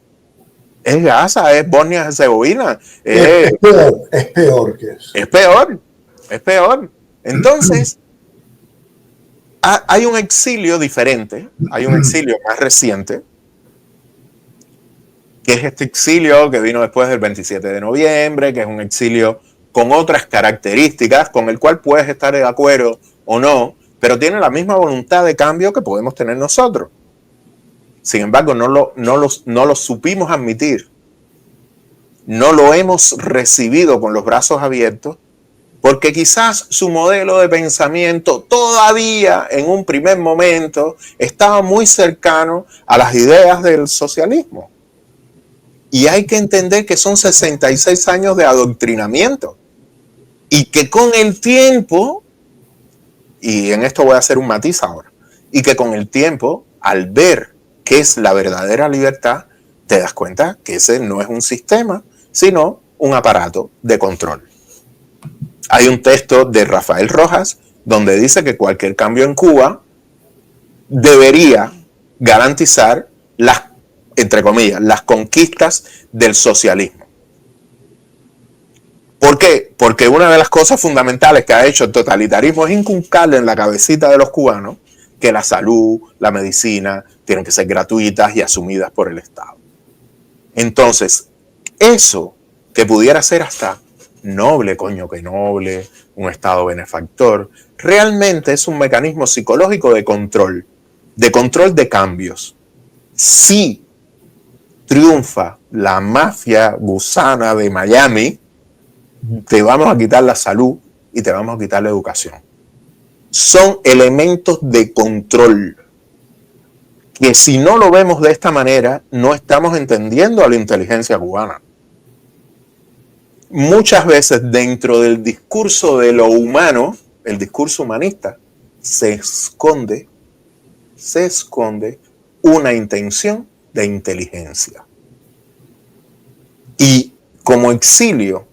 Es Gaza, es Bosnia-Herzegovina. Es peor que eso. Es peor. Entonces, hay un exilio diferente, hay un exilio más reciente, que es este exilio que vino después del 27 de noviembre, que es un exilio con otras características, con el cual puedes estar de acuerdo o no, pero tiene la misma voluntad de cambio que podemos tener nosotros. Sin embargo, no lo supimos admitir. No lo hemos recibido con los brazos abiertos porque quizás su modelo de pensamiento todavía en un primer momento estaba muy cercano a las ideas del socialismo. Y hay que entender que son 66 años de adoctrinamiento y que con el tiempo, y en esto voy a hacer un matiz ahora, y que con el tiempo, al ver qué es la verdadera libertad, te das cuenta que ese no es un sistema, sino un aparato de control. Hay un texto de Rafael Rojas donde dice que cualquier cambio en Cuba debería garantizar las, entre comillas, las conquistas del socialismo. ¿Por qué? Porque una de las cosas fundamentales que ha hecho el totalitarismo es inculcarle en la cabecita de los cubanos que la salud, la medicina, tienen que ser gratuitas y asumidas por el Estado. Entonces, eso que pudiera ser hasta noble, un Estado benefactor, realmente es un mecanismo psicológico de control de cambios. Si triunfa la mafia gusana de Miami, te vamos a quitar la salud y te vamos a quitar la educación. Son elementos de control que si no lo vemos de esta manera, no estamos entendiendo a la inteligencia cubana. Muchas veces dentro del discurso de lo humano, el discurso humanista, se esconde una intención de inteligencia. Y como exilio,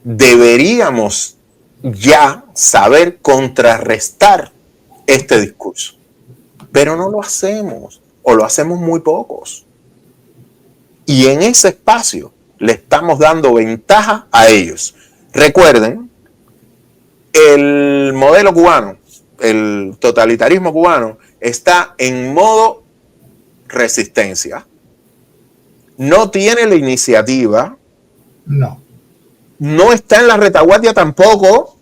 deberíamos ya saber contrarrestar este discurso. Pero no lo hacemos, o lo hacemos muy pocos. Y en ese espacio le estamos dando ventaja a ellos. Recuerden, el modelo cubano, el totalitarismo cubano, está en modo resistencia. no tiene la iniciativa, no está en la retaguardia tampoco,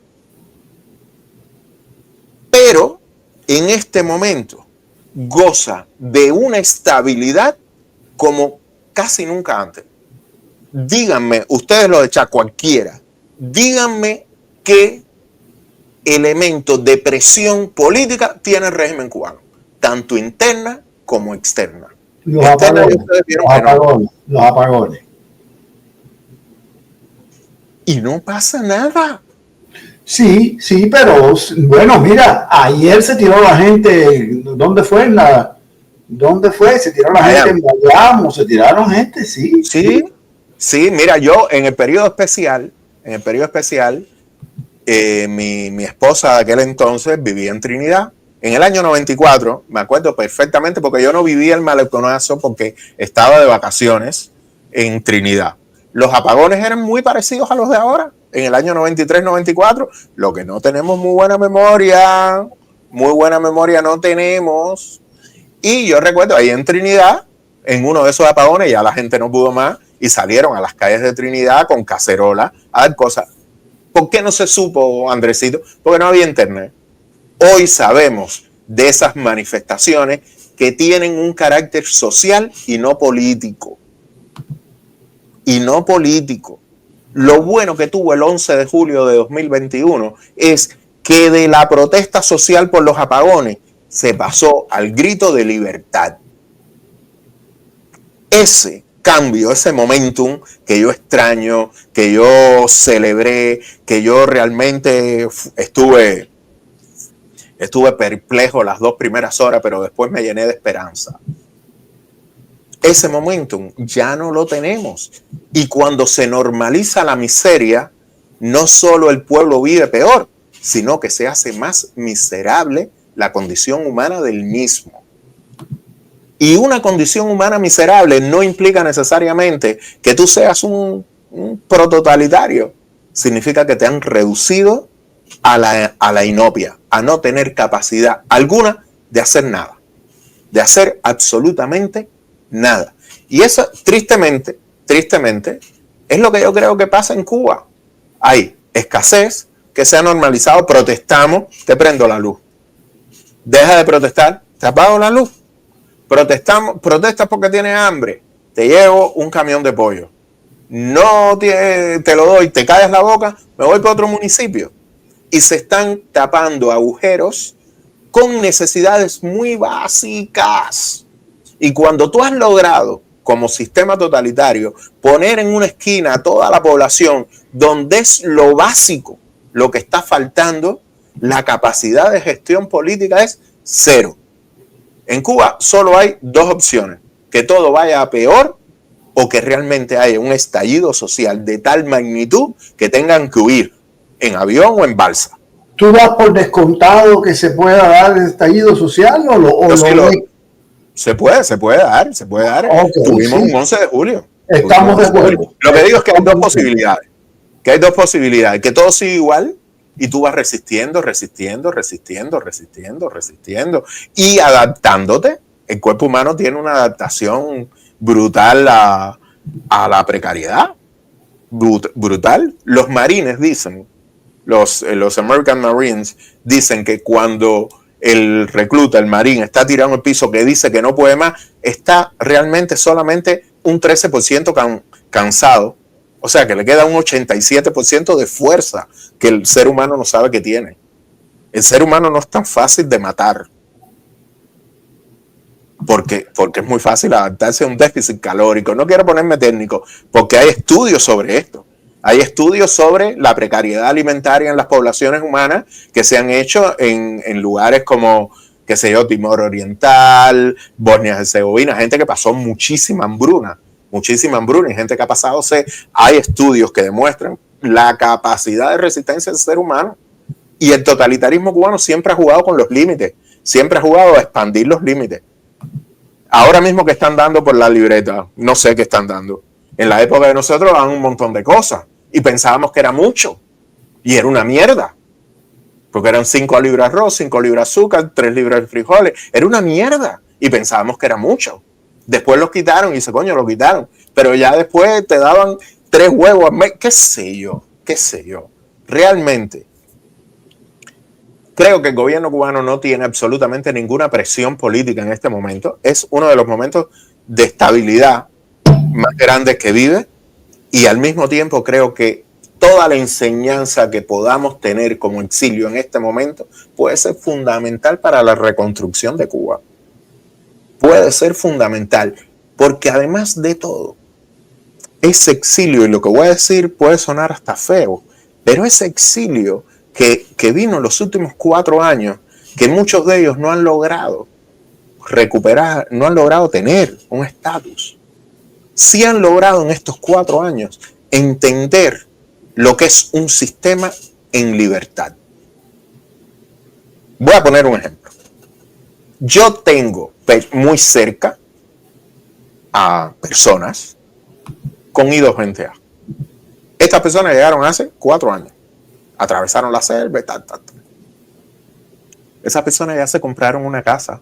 pero en este momento goza de una estabilidad como casi nunca antes. Díganme, ustedes lo de chat, cualquiera, díganme qué elementos de presión política tiene el régimen cubano, tanto interna como externa. Los apagones. Y no pasa nada. Sí, pero bueno, mira, ayer se tiró la gente, ¿dónde fue? Se tiró la gente en Bayamo, se tiraron gente, sí. Sí, mira, yo en el periodo especial, mi esposa de aquel entonces vivía en Trinidad. En el año 94, me acuerdo perfectamente porque yo no vivía el maleconazo porque estaba de vacaciones en Trinidad. Los apagones eran muy parecidos a los de ahora, en el año 93-94. Lo que no tenemos muy buena memoria no tenemos. Y yo recuerdo ahí en Trinidad, en uno de esos apagones, ya la gente no pudo más y salieron a las calles de Trinidad con cacerolas a dar cosas. ¿Por qué no se supo, Andresito? Porque no había internet. Hoy sabemos de esas manifestaciones que tienen un carácter social y no político. Lo bueno que tuvo el 11 de julio de 2021 es que de la protesta social por los apagones se pasó al grito de libertad. Ese cambio, ese momentum que yo extraño, que yo celebré, que yo realmente estuve perplejo las 2 primeras horas, pero después me llené de esperanza. Ese momentum ya no lo tenemos. Y cuando se normaliza la miseria, no solo el pueblo vive peor, sino que se hace más miserable la condición humana del mismo. Y una condición humana miserable no implica necesariamente que tú seas un prototalitario. Significa que te han reducido a la inopia, a no tener capacidad alguna de hacer nada, de hacer absolutamente nada. Y eso, tristemente, es lo que yo creo que pasa en Cuba. Hay escasez que se ha normalizado, protestamos, te prendo la luz. Deja de protestar, te apago la luz. Protestas porque tienes hambre, te llevo un camión de pollo. No te lo doy, te callas la boca, me voy para otro municipio. Y se están tapando agujeros con necesidades muy básicas. Y cuando tú has logrado, como sistema totalitario, poner en una esquina a toda la población donde es lo básico, lo que está faltando, la capacidad de gestión política es cero. En Cuba solo hay 2 opciones: que todo vaya a peor o que realmente haya un estallido social de tal magnitud que tengan que huir en avión o en balsa. ¿Tú das por descontado que se pueda dar el estallido social Se puede dar. Okay, tuvimos un 11 de julio. Estamos de acuerdo. Lo que digo es que hay 2 posibilidades. Que todo siga igual y tú vas resistiendo y adaptándote. El cuerpo humano tiene una adaptación brutal a la precariedad. Brutal. Los marines dicen, los American Marines dicen que cuando el recluta, el marín, está tirado en el piso, que dice que no puede más, está realmente solamente un 13% cansado. O sea, que le queda un 87% de fuerza que el ser humano no sabe que tiene. El ser humano no es tan fácil de matar. Porque es muy fácil adaptarse a un déficit calórico. No quiero ponerme técnico, porque hay estudios sobre esto. Hay estudios sobre la precariedad alimentaria en las poblaciones humanas que se han hecho en lugares como, qué sé yo, Timor Oriental, Bosnia-Herzegovina, gente que pasó muchísima hambruna y gente que ha pasado hay estudios que demuestran la capacidad de resistencia del ser humano. Y el totalitarismo cubano siempre ha jugado con los límites, siempre ha jugado a expandir los límites. Ahora mismo que están dando por la libreta, no sé qué están dando. En la época de nosotros daban un montón de cosas y pensábamos que era mucho y era una mierda, porque eran 5 libras de arroz, 5 libras de azúcar, 3 libras de frijoles, era una mierda y pensábamos que era mucho. Después los quitaron y dice, coño, lo quitaron, pero ya después te daban 3 huevos al mes, qué sé yo. Realmente, creo que el gobierno cubano no tiene absolutamente ninguna presión política en este momento. Es uno de los momentos de estabilidad más grandes que vive, y al mismo tiempo creo que toda la enseñanza que podamos tener como exilio en este momento puede ser fundamental para la reconstrucción de Cuba. Puede ser fundamental, porque además de todo, ese exilio, y lo que voy a decir puede sonar hasta feo, pero ese exilio que vino en los últimos 4 años, que muchos de ellos no han logrado recuperar, no han logrado tener un estatus, sí han logrado en estos 4 años entender lo que es un sistema en libertad. Voy a poner un ejemplo. Yo tengo muy cerca a personas con I220A. Estas personas llegaron hace 4 años. Atravesaron la selva, tal. Esas personas ya se compraron una casa.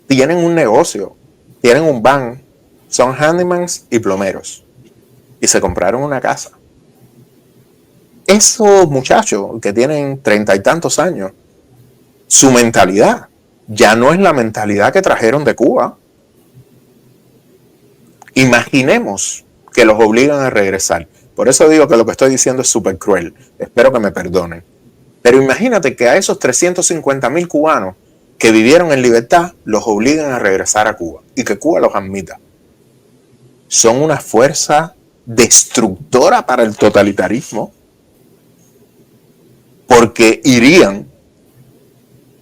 Tienen un negocio. Tienen un van. Son handymans y plomeros. Y se compraron una casa. Esos muchachos que tienen 30 y tantos años, su mentalidad ya no es la mentalidad que trajeron de Cuba. Imaginemos que los obligan a regresar. Por eso digo que lo que estoy diciendo es súper cruel. Espero que me perdonen. Pero imagínate que a esos 350,000 cubanos que vivieron en libertad los obligan a regresar a Cuba y que Cuba los admita. Son una fuerza destructora para el totalitarismo, porque irían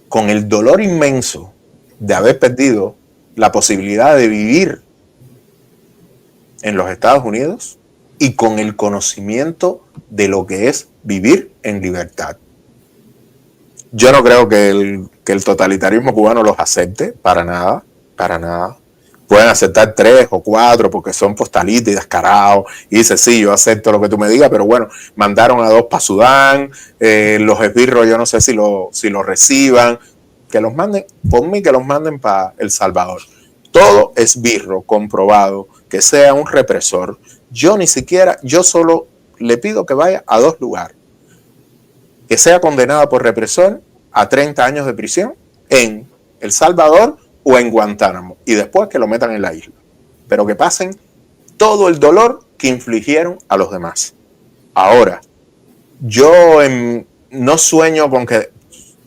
con el dolor inmenso de haber perdido la posibilidad de vivir en los Estados Unidos y con el conocimiento de lo que es vivir en libertad. Yo no creo que el totalitarismo cubano los acepte, para nada. Pueden aceptar 3 o 4 porque son postalitos y descarados y dicen, sí, yo acepto lo que tú me digas, pero bueno, mandaron a 2 para Sudán, los esbirros yo no sé si lo reciban, que los manden, por mí que los manden para El Salvador. Todo esbirro comprobado que sea un represor, yo solo le pido que vaya a 2 lugares, que sea condenado por represor a 30 años de prisión en El Salvador o en Guantánamo, y después que lo metan en la isla, pero que pasen todo el dolor que infligieron a los demás. Ahora, yo no sueño con que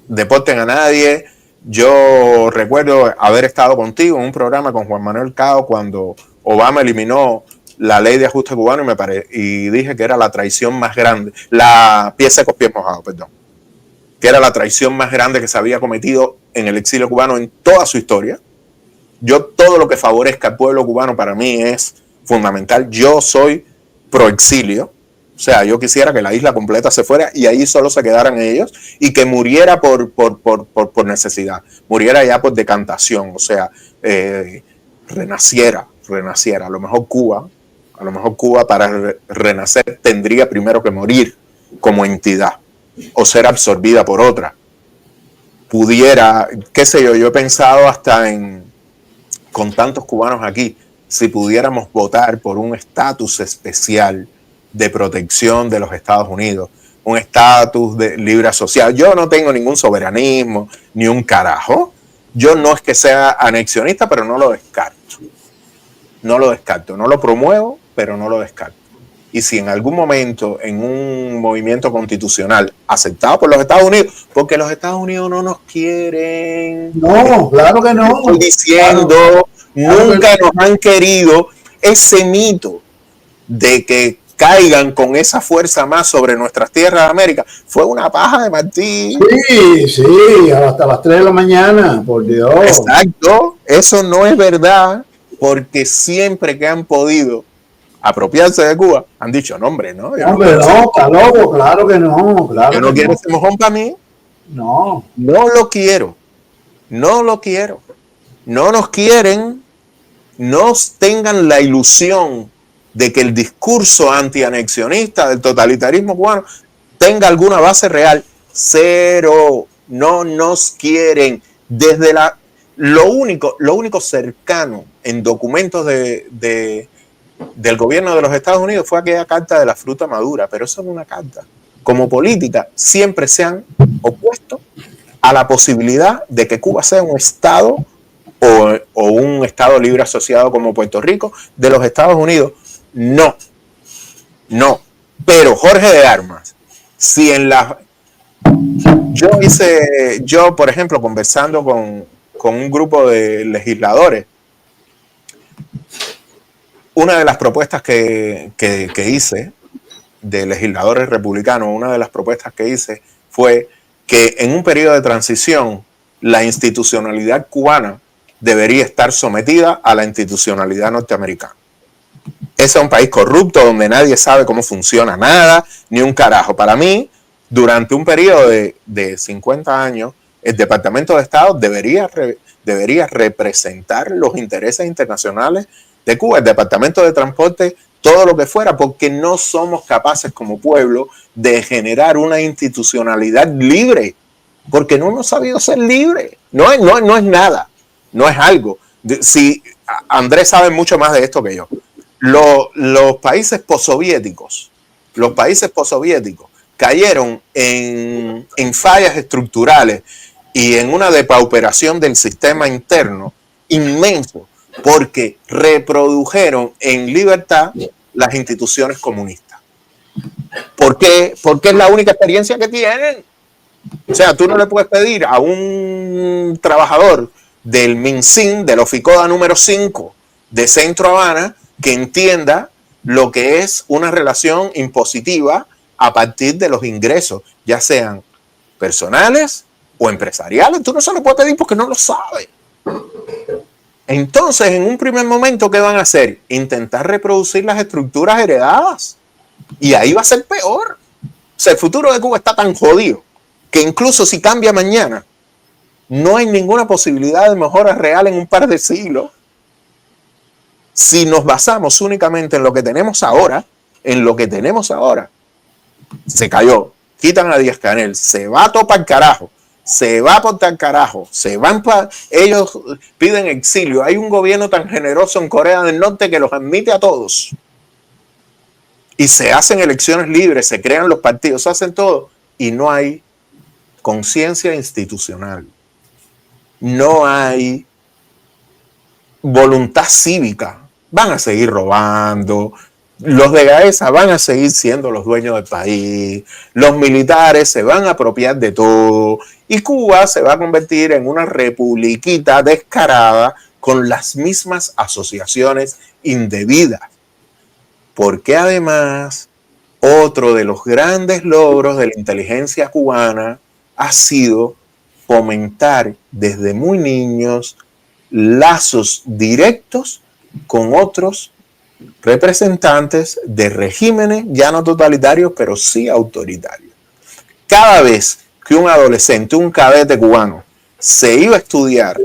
deporten a nadie. Yo recuerdo haber estado contigo en un programa con Juan Manuel Cao cuando Obama eliminó la ley de ajuste cubano y dije que era la traición más grande, la pies secos, pies mojados, perdón, que era la traición más grande que se había cometido en el exilio cubano en toda su historia. Yo, todo lo que favorezca al pueblo cubano para mí es fundamental. Yo soy pro exilio, o sea, yo quisiera que la isla completa se fuera y ahí solo se quedaran ellos y que muriera por necesidad, muriera ya por decantación, o sea, renaciera. A lo mejor Cuba para renacer tendría primero que morir como entidad o ser absorbida por otra. Pudiera, qué sé yo he pensado hasta con tantos cubanos aquí, si pudiéramos votar por un estatus especial de protección de los Estados Unidos, un estatus de libre asociado. Yo no tengo ningún soberanismo, ni un carajo. Yo no es que sea anexionista, pero no lo descarto. No lo promuevo, pero no lo descarto. Y si en algún momento, en un movimiento constitucional aceptado por los Estados Unidos, porque los Estados Unidos no nos quieren. No, claro que no. Estoy diciendo, claro, nunca nos han querido. Ese mito de que caigan con esa fuerza más sobre nuestras tierras de América fue una paja de Martín. Sí, hasta las 3 de la mañana, por Dios. Exacto, eso no es verdad, porque siempre que han podido apropiarse de Cuba, han dicho, no, hombre, ¿no? Hombre, no, está loco, claro que no. Claro yo no quiero ese mojón para mí. No. No lo quiero. No nos quieren. No tengan la ilusión de que el discurso antianexionista del totalitarismo cubano tenga alguna base real. Cero. No nos quieren. Lo único cercano en documentos del gobierno de los Estados Unidos fue aquella carta de la fruta madura, pero eso no es una carta. Como política, siempre se han opuesto a la posibilidad de que Cuba sea un Estado o un Estado libre asociado como Puerto Rico de los Estados Unidos. No. Pero Jorge de Armas, si en la... Yo, por ejemplo, conversando con un grupo de legisladores, una de las propuestas que hice, de legisladores republicanos, una de las propuestas que hice fue que en un periodo de transición la institucionalidad cubana debería estar sometida a la institucionalidad norteamericana. Ese es un país corrupto donde nadie sabe cómo funciona nada, ni un carajo. Para mí, durante un periodo de 50 años, el Departamento de Estado debería representar los intereses internacionales de Cuba, el Departamento de Transporte, todo lo que fuera, porque no somos capaces como pueblo de generar una institucionalidad libre, porque no hemos sabido ser libres. No es nada, no es algo. Si Andrés sabe mucho más de esto que yo. Los países postsoviéticos cayeron en fallas estructurales y en una depauperación del sistema interno inmenso, porque reprodujeron en libertad las instituciones comunistas. ¿Por qué? Porque es la única experiencia que tienen. O sea, tú no le puedes pedir a un trabajador del MinSIN, del Oficoda número 5 de Centro Habana, que entienda lo que es una relación impositiva a partir de los ingresos, ya sean personales o empresariales. Tú no se lo puedes pedir porque no lo sabe. Entonces, en un primer momento, ¿qué van a hacer? Intentar reproducir las estructuras heredadas. Y ahí va a ser peor. O sea, el futuro de Cuba está tan jodido que incluso si cambia mañana, no hay ninguna posibilidad de mejora real en un par de siglos. Si nos basamos únicamente en lo que tenemos ahora, se cayó. Quitan a Díaz-Canel, se va todo para el carajo. Ellos piden exilio. Hay un gobierno tan generoso en Corea del Norte que los admite a todos. Y se hacen elecciones libres, se crean los partidos, se hacen todo. Y no hay conciencia institucional. No hay voluntad cívica. Van a seguir robando. Los de Gaesa van a seguir siendo los dueños del país. Los militares se van a apropiar de todo. Y Cuba se va a convertir en una republiquita descarada con las mismas asociaciones indebidas. Porque además, otro de los grandes logros de la inteligencia cubana ha sido fomentar desde muy niños lazos directos con otros representantes de regímenes ya no totalitarios, pero sí autoritarios. Cada vez que un adolescente, un cadete cubano, se iba a estudiar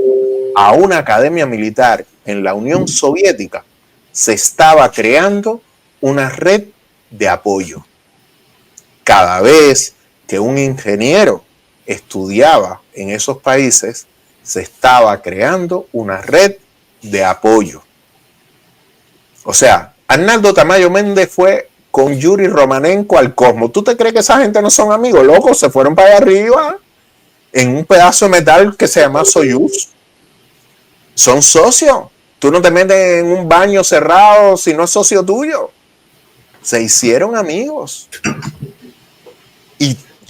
a una academia militar en la Unión Soviética, se estaba creando una red de apoyo. Cada vez que un ingeniero estudiaba en esos países, se estaba creando una red de apoyo. O sea, Arnaldo Tamayo Méndez fue con Yuri Romanenko al Cosmos. ¿Tú te crees que esa gente no son amigos? Locos, se fueron para allá arriba en un pedazo de metal que se llama Soyuz. Son socios. Tú no te metes en un baño cerrado si no es socio tuyo. Se hicieron amigos.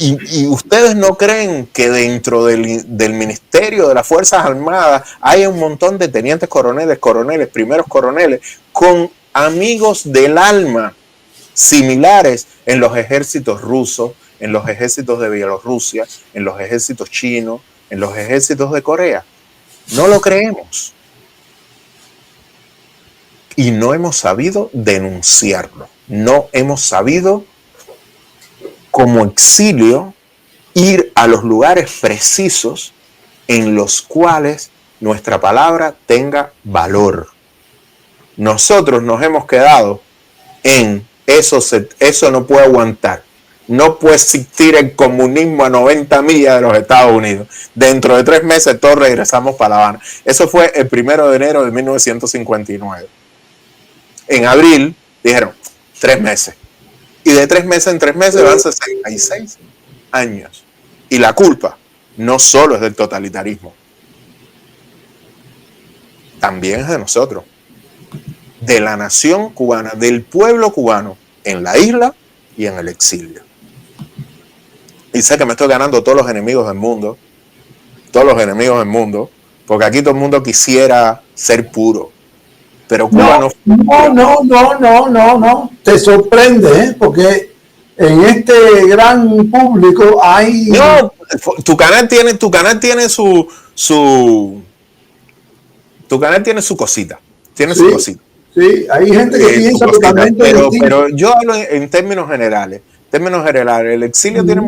Y ustedes no creen que dentro del Ministerio de las Fuerzas Armadas hay un montón de tenientes coroneles, primeros coroneles, con amigos del alma similares en los ejércitos rusos, en los ejércitos de Bielorrusia, en los ejércitos chinos, en los ejércitos de Corea? No lo creemos. Y no hemos sabido denunciarlo. No hemos sabido, como exilio, ir a los lugares precisos en los cuales nuestra palabra tenga valor. Nosotros nos hemos quedado en eso no puede aguantar. No puede existir el comunismo a 90 millas de los Estados Unidos. Dentro de 3 meses todos regresamos para La Habana. Eso fue el 1 de enero de 1959. En abril dijeron 3 meses. Y de 3 meses en 3 meses van 66 años. Y la culpa no solo es del totalitarismo, también es de nosotros, de la nación cubana, del pueblo cubano, en la isla y en el exilio. Y sé que me estoy ganando todos los enemigos del mundo, porque aquí todo el mundo quisiera ser puro, pero Cuba no. Te sorprende, ¿eh? Porque en este gran público hay... No, tu canal tiene su cosita. Tiene su cosita. Sí, hay gente que piensa totalmente pero yo hablo en términos generales. El exilio tiene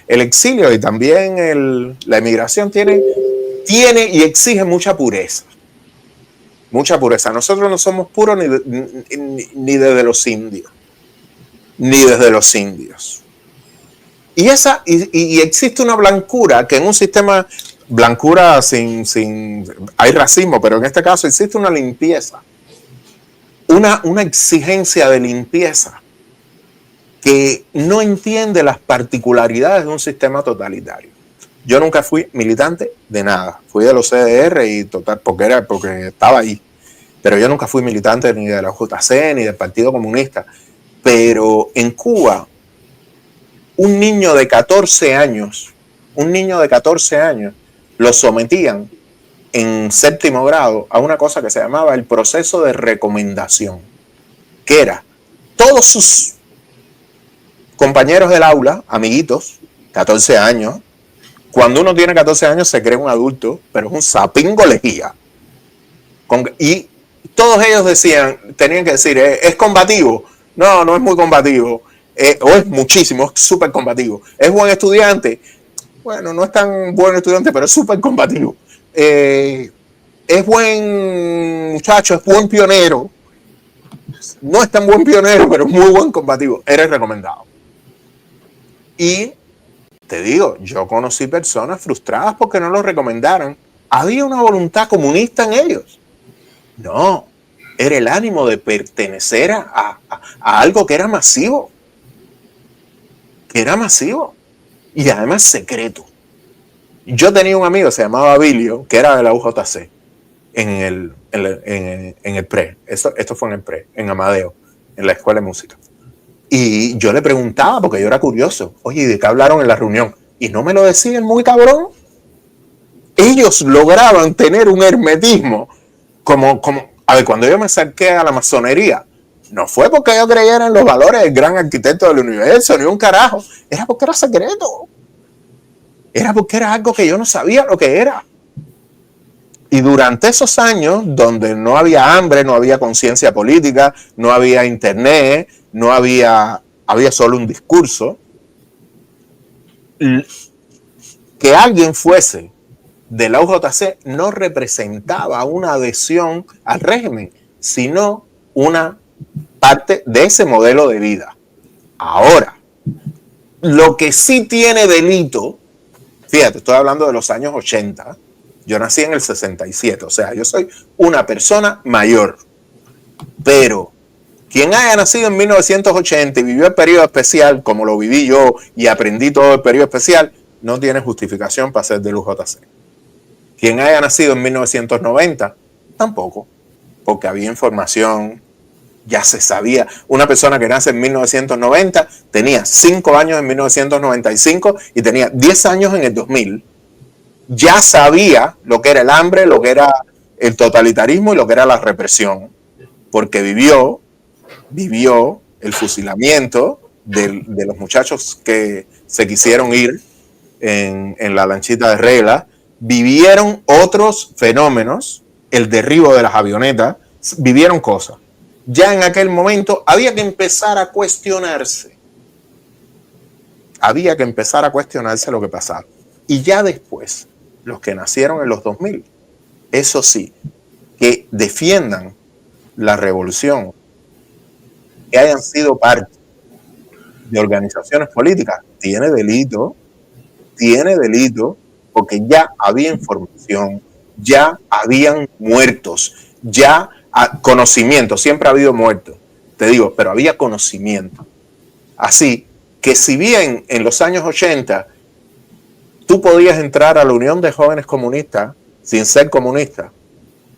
el exilio y también la emigración tiene y exige mucha pureza. Mucha pureza. Nosotros no somos puros ni desde los indios. Y existe una blancura que en un sistema, blancura hay racismo, pero en este caso existe una limpieza, una exigencia de limpieza que no entiende las particularidades de un sistema totalitario. Yo nunca fui militante de nada, fui de los CDR y total, porque estaba ahí, pero yo nunca fui militante ni de la UJC ni del Partido Comunista. Pero en Cuba, un niño de 14 años, lo sometían en 7º grado a una cosa que se llamaba el proceso de recomendación, que era todos sus compañeros del aula, amiguitos, 14 años, cuando uno tiene 14 años se cree un adulto, pero es un sapingo lejía. Y todos ellos tenían que decir, ¿es combativo? No, no es muy combativo. O es muchísimo, es súper combativo. ¿Es buen estudiante? Bueno, no es tan buen estudiante, pero es súper combativo. Es buen muchacho, es buen pionero. No es tan buen pionero, pero es muy buen combativo. Eres recomendado. Y te digo, yo conocí personas frustradas porque no lo recomendaron. Había una voluntad comunista en ellos. No, era el ánimo de pertenecer a algo que era masivo. Y además secreto. Yo tenía un amigo, se llamaba Bilio, que era de la UJC, en el pre. Esto fue en el pre, en Amadeo, en la escuela de música. Y yo le preguntaba, porque yo era curioso, oye, ¿de qué hablaron en la reunión? Y no me lo decían, muy cabrón. Ellos lograban tener un hermetismo a ver, cuando yo me acerqué a la masonería, no fue porque yo creyera en los valores del gran arquitecto del universo, ni un carajo. Era porque era secreto. Era porque era algo que yo no sabía lo que era. Y durante esos años, donde no había hambre, no había conciencia política, no había internet, había solo un discurso, que alguien fuese de la UJC no representaba una adhesión al régimen, sino una parte de ese modelo de vida. Ahora, lo que sí tiene delito, fíjate, estoy hablando de los años 80, yo nací en el 67, o sea, yo soy una persona mayor, pero quien haya nacido en 1980 y vivió el periodo especial, como lo viví yo y aprendí todo el periodo especial, no tiene justificación para ser del UJC. Quien haya nacido en 1990, tampoco, porque había información, ya se sabía. Una persona que nace en 1990 tenía 5 años en 1995 y tenía 10 años en el 2000. Ya sabía lo que era el hambre, lo que era el totalitarismo y lo que era la represión, porque vivió el fusilamiento de los muchachos que se quisieron ir en la lanchita de regla, vivieron otros fenómenos, el derribo de las avionetas, vivieron cosas. Ya en aquel momento había que empezar a cuestionarse. Lo que pasaba. Y ya después, los que nacieron en los 2000, eso sí, que defiendan la revolución, que hayan sido parte de organizaciones políticas. Tiene delito, porque ya había información, ya habían muertos, ya conocimiento, siempre ha habido muertos, te digo, pero había conocimiento. Así que si bien en los años 80 tú podías entrar a la Unión de Jóvenes Comunistas sin ser comunista,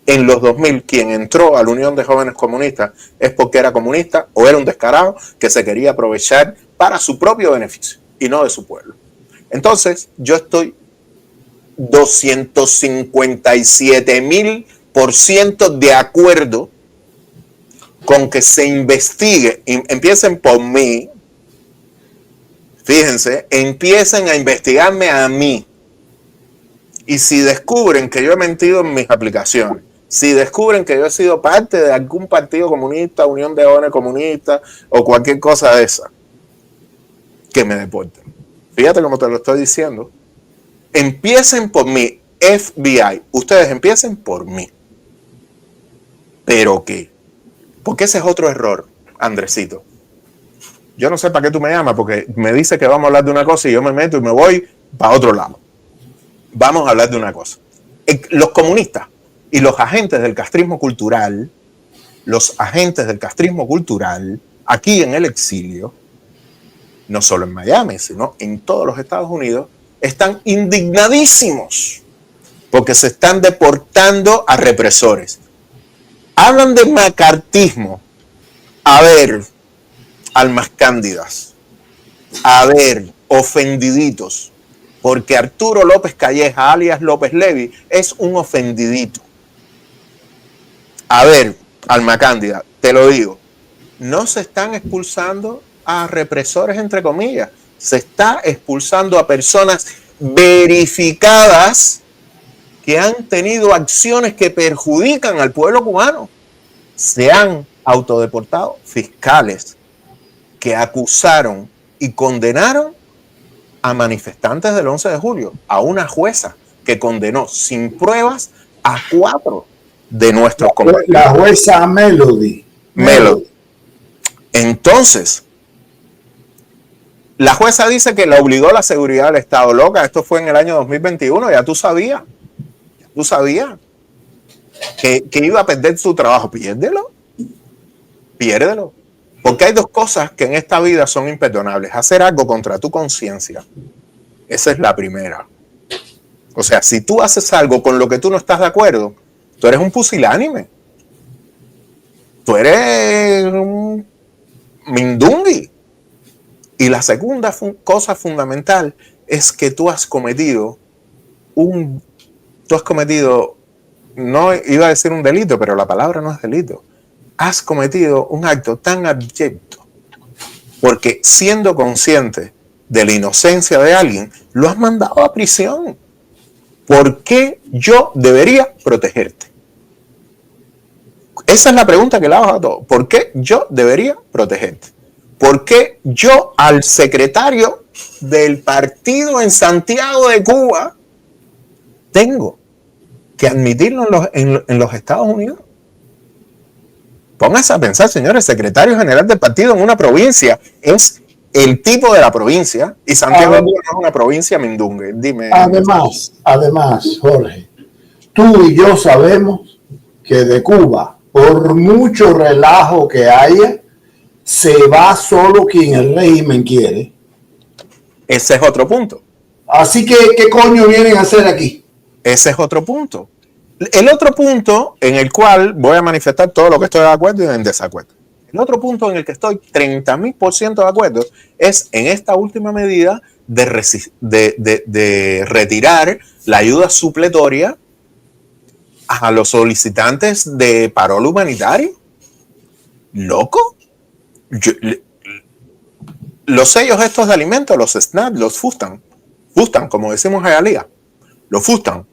en los 2000 quien entró a la Unión de Jóvenes Comunistas es porque era comunista o era un descarado que se quería aprovechar para su propio beneficio y no de su pueblo. Entonces yo estoy 257,000% de acuerdo con que se investigue, empiecen por mí, fíjense, empiecen a investigarme a mí. Y si descubren que yo he mentido en mis aplicaciones, si descubren que yo he sido parte de algún partido comunista, Unión de Jóvenes Comunistas o cualquier cosa de esa, que me deporten. Fíjate cómo te lo estoy diciendo. Empiecen por mí, FBI. Ustedes empiecen por mí. ¿Pero qué? Porque ese es otro error, Andresito. Yo no sé para qué tú me llamas, porque me dice que vamos a hablar de una cosa y yo me meto y me voy para otro lado. Vamos a hablar de una cosa. Los comunistas y los agentes del castrismo cultural, aquí en el exilio, no solo en Miami, sino en todos los Estados Unidos, están indignadísimos porque se están deportando a represores. Hablan de macartismo. A ver, almas cándidas. A ver, ofendiditos. Porque Arturo López Calleja, alias López Levi, es un ofendidito. A ver, alma cándida, te lo digo. No se están expulsando a represores, entre comillas. Se está expulsando a personas verificadas que han tenido acciones que perjudican al pueblo cubano. Se han autodeportado fiscales que acusaron y condenaron a manifestantes del 11 de julio, a una jueza que condenó sin pruebas a 4 de nuestros compañeros. La jueza Melody. Entonces, la jueza dice que la obligó la seguridad del Estado. Loca, esto fue en el año 2021, ya tú sabías que iba a perder su trabajo. Piérdelo. Porque hay dos cosas que en esta vida son imperdonables. Hacer algo contra tu conciencia. Esa es la primera. O sea, si tú haces algo con lo que tú no estás de acuerdo, tú eres un pusilánime. Tú eres un mindungui. Y la segunda cosa fundamental es que tú has cometido, no iba a decir un delito, pero la palabra no es delito. Has cometido un acto tan abyecto, porque siendo consciente de la inocencia de alguien, lo has mandado a prisión. ¿Por qué yo debería protegerte? Esa es la pregunta que le hago a todos. ¿Por qué yo debería protegerte? ¿Por qué yo al secretario del partido en Santiago de Cuba tengo que admitirlo en los Estados Unidos? Pónganse a pensar, señores, secretario general del partido en una provincia es el tipo de la provincia y Santiago de Cuba no es una provincia mindungue. Dime. Además, Jorge, tú y yo sabemos que de Cuba, por mucho relajo que haya, se va solo quien el régimen quiere. Ese es otro punto. Así que, ¿qué coño vienen a hacer aquí? Ese es otro punto. El otro punto en el cual voy a manifestar todo lo que estoy de acuerdo y en desacuerdo. El otro punto en el que estoy 30,000% de acuerdo es en esta última medida de retirar la ayuda supletoria a los solicitantes de parol humanitario. ¿Loco? Los sellos estos de alimentos, los SNAP, los FUSTAN, como decimos en Galía, los FUSTAN,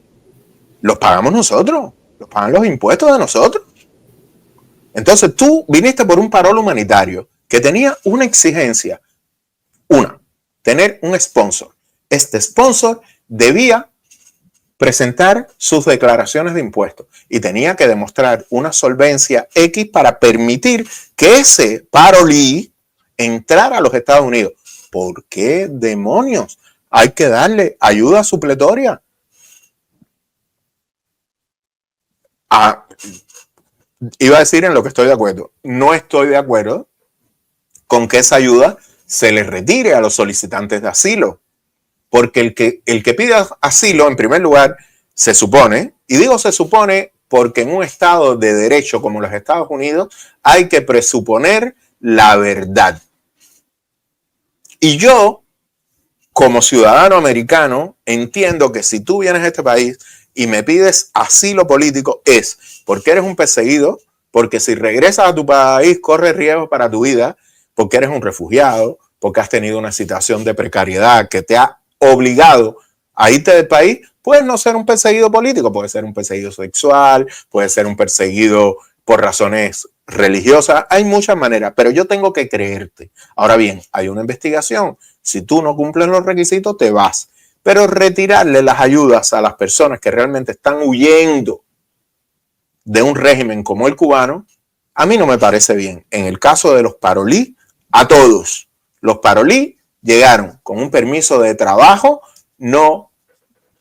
los pagamos nosotros, los pagan los impuestos de nosotros. Entonces tú viniste por un parol humanitario que tenía una exigencia, tener un sponsor. Este sponsor debía presentar sus declaraciones de impuestos y tenía que demostrar una solvencia X para permitir que ese parolí entrar a los Estados Unidos. ¿Por qué demonios hay que darle ayuda supletoria? Iba a decir en lo que estoy de acuerdo. No estoy de acuerdo con que esa ayuda se le retire a los solicitantes de asilo. Porque el que pide asilo, en primer lugar, se supone, y digo se supone porque en un estado de derecho como los Estados Unidos hay que presuponer la verdad. Y yo, como ciudadano americano, entiendo que si tú vienes a este país y me pides asilo político es porque eres un perseguido, porque si regresas a tu país corres riesgo para tu vida, porque eres un refugiado, porque has tenido una situación de precariedad que te ha obligado a irte del país. Puedes no ser un perseguido político, puede ser un perseguido sexual, puede ser un perseguido por razones religiosas, hay muchas maneras, pero yo tengo que creerte. Ahora bien, hay una investigación. Si tú no cumples los requisitos, te vas. Pero retirarle las ayudas a las personas que realmente están huyendo de un régimen como el cubano, a mí no me parece bien. En el caso de los parolí, a todos. Los parolí llegaron con un permiso de trabajo, no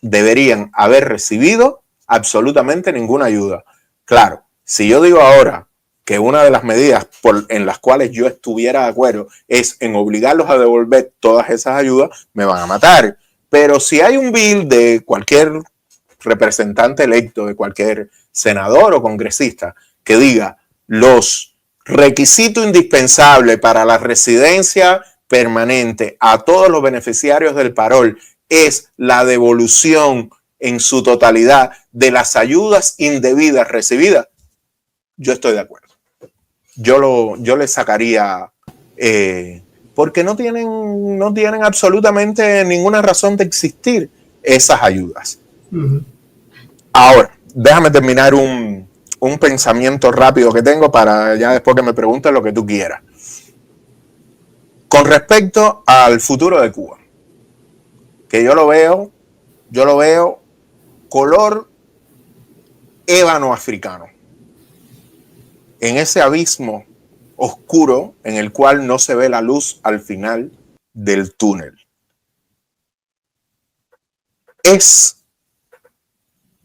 deberían haber recibido absolutamente ninguna ayuda. Claro, si yo digo ahora que una de las medidas en las cuales yo estuviera de acuerdo es en obligarlos a devolver todas esas ayudas, me van a matar. Pero si hay un bill de cualquier representante electo, de cualquier senador o congresista, que diga los requisitos indispensables para la residencia permanente a todos los beneficiarios del parol es la devolución en su totalidad de las ayudas indebidas recibidas, yo estoy de acuerdo. Yo le sacaría, porque no tienen absolutamente ninguna razón de existir esas ayudas. Ahora, déjame terminar un pensamiento rápido que tengo para ya después que me preguntes lo que tú quieras. Con respecto al futuro de Cuba, que yo lo veo color ébano africano, en ese abismo oscuro en el cual no se ve la luz al final del túnel. Es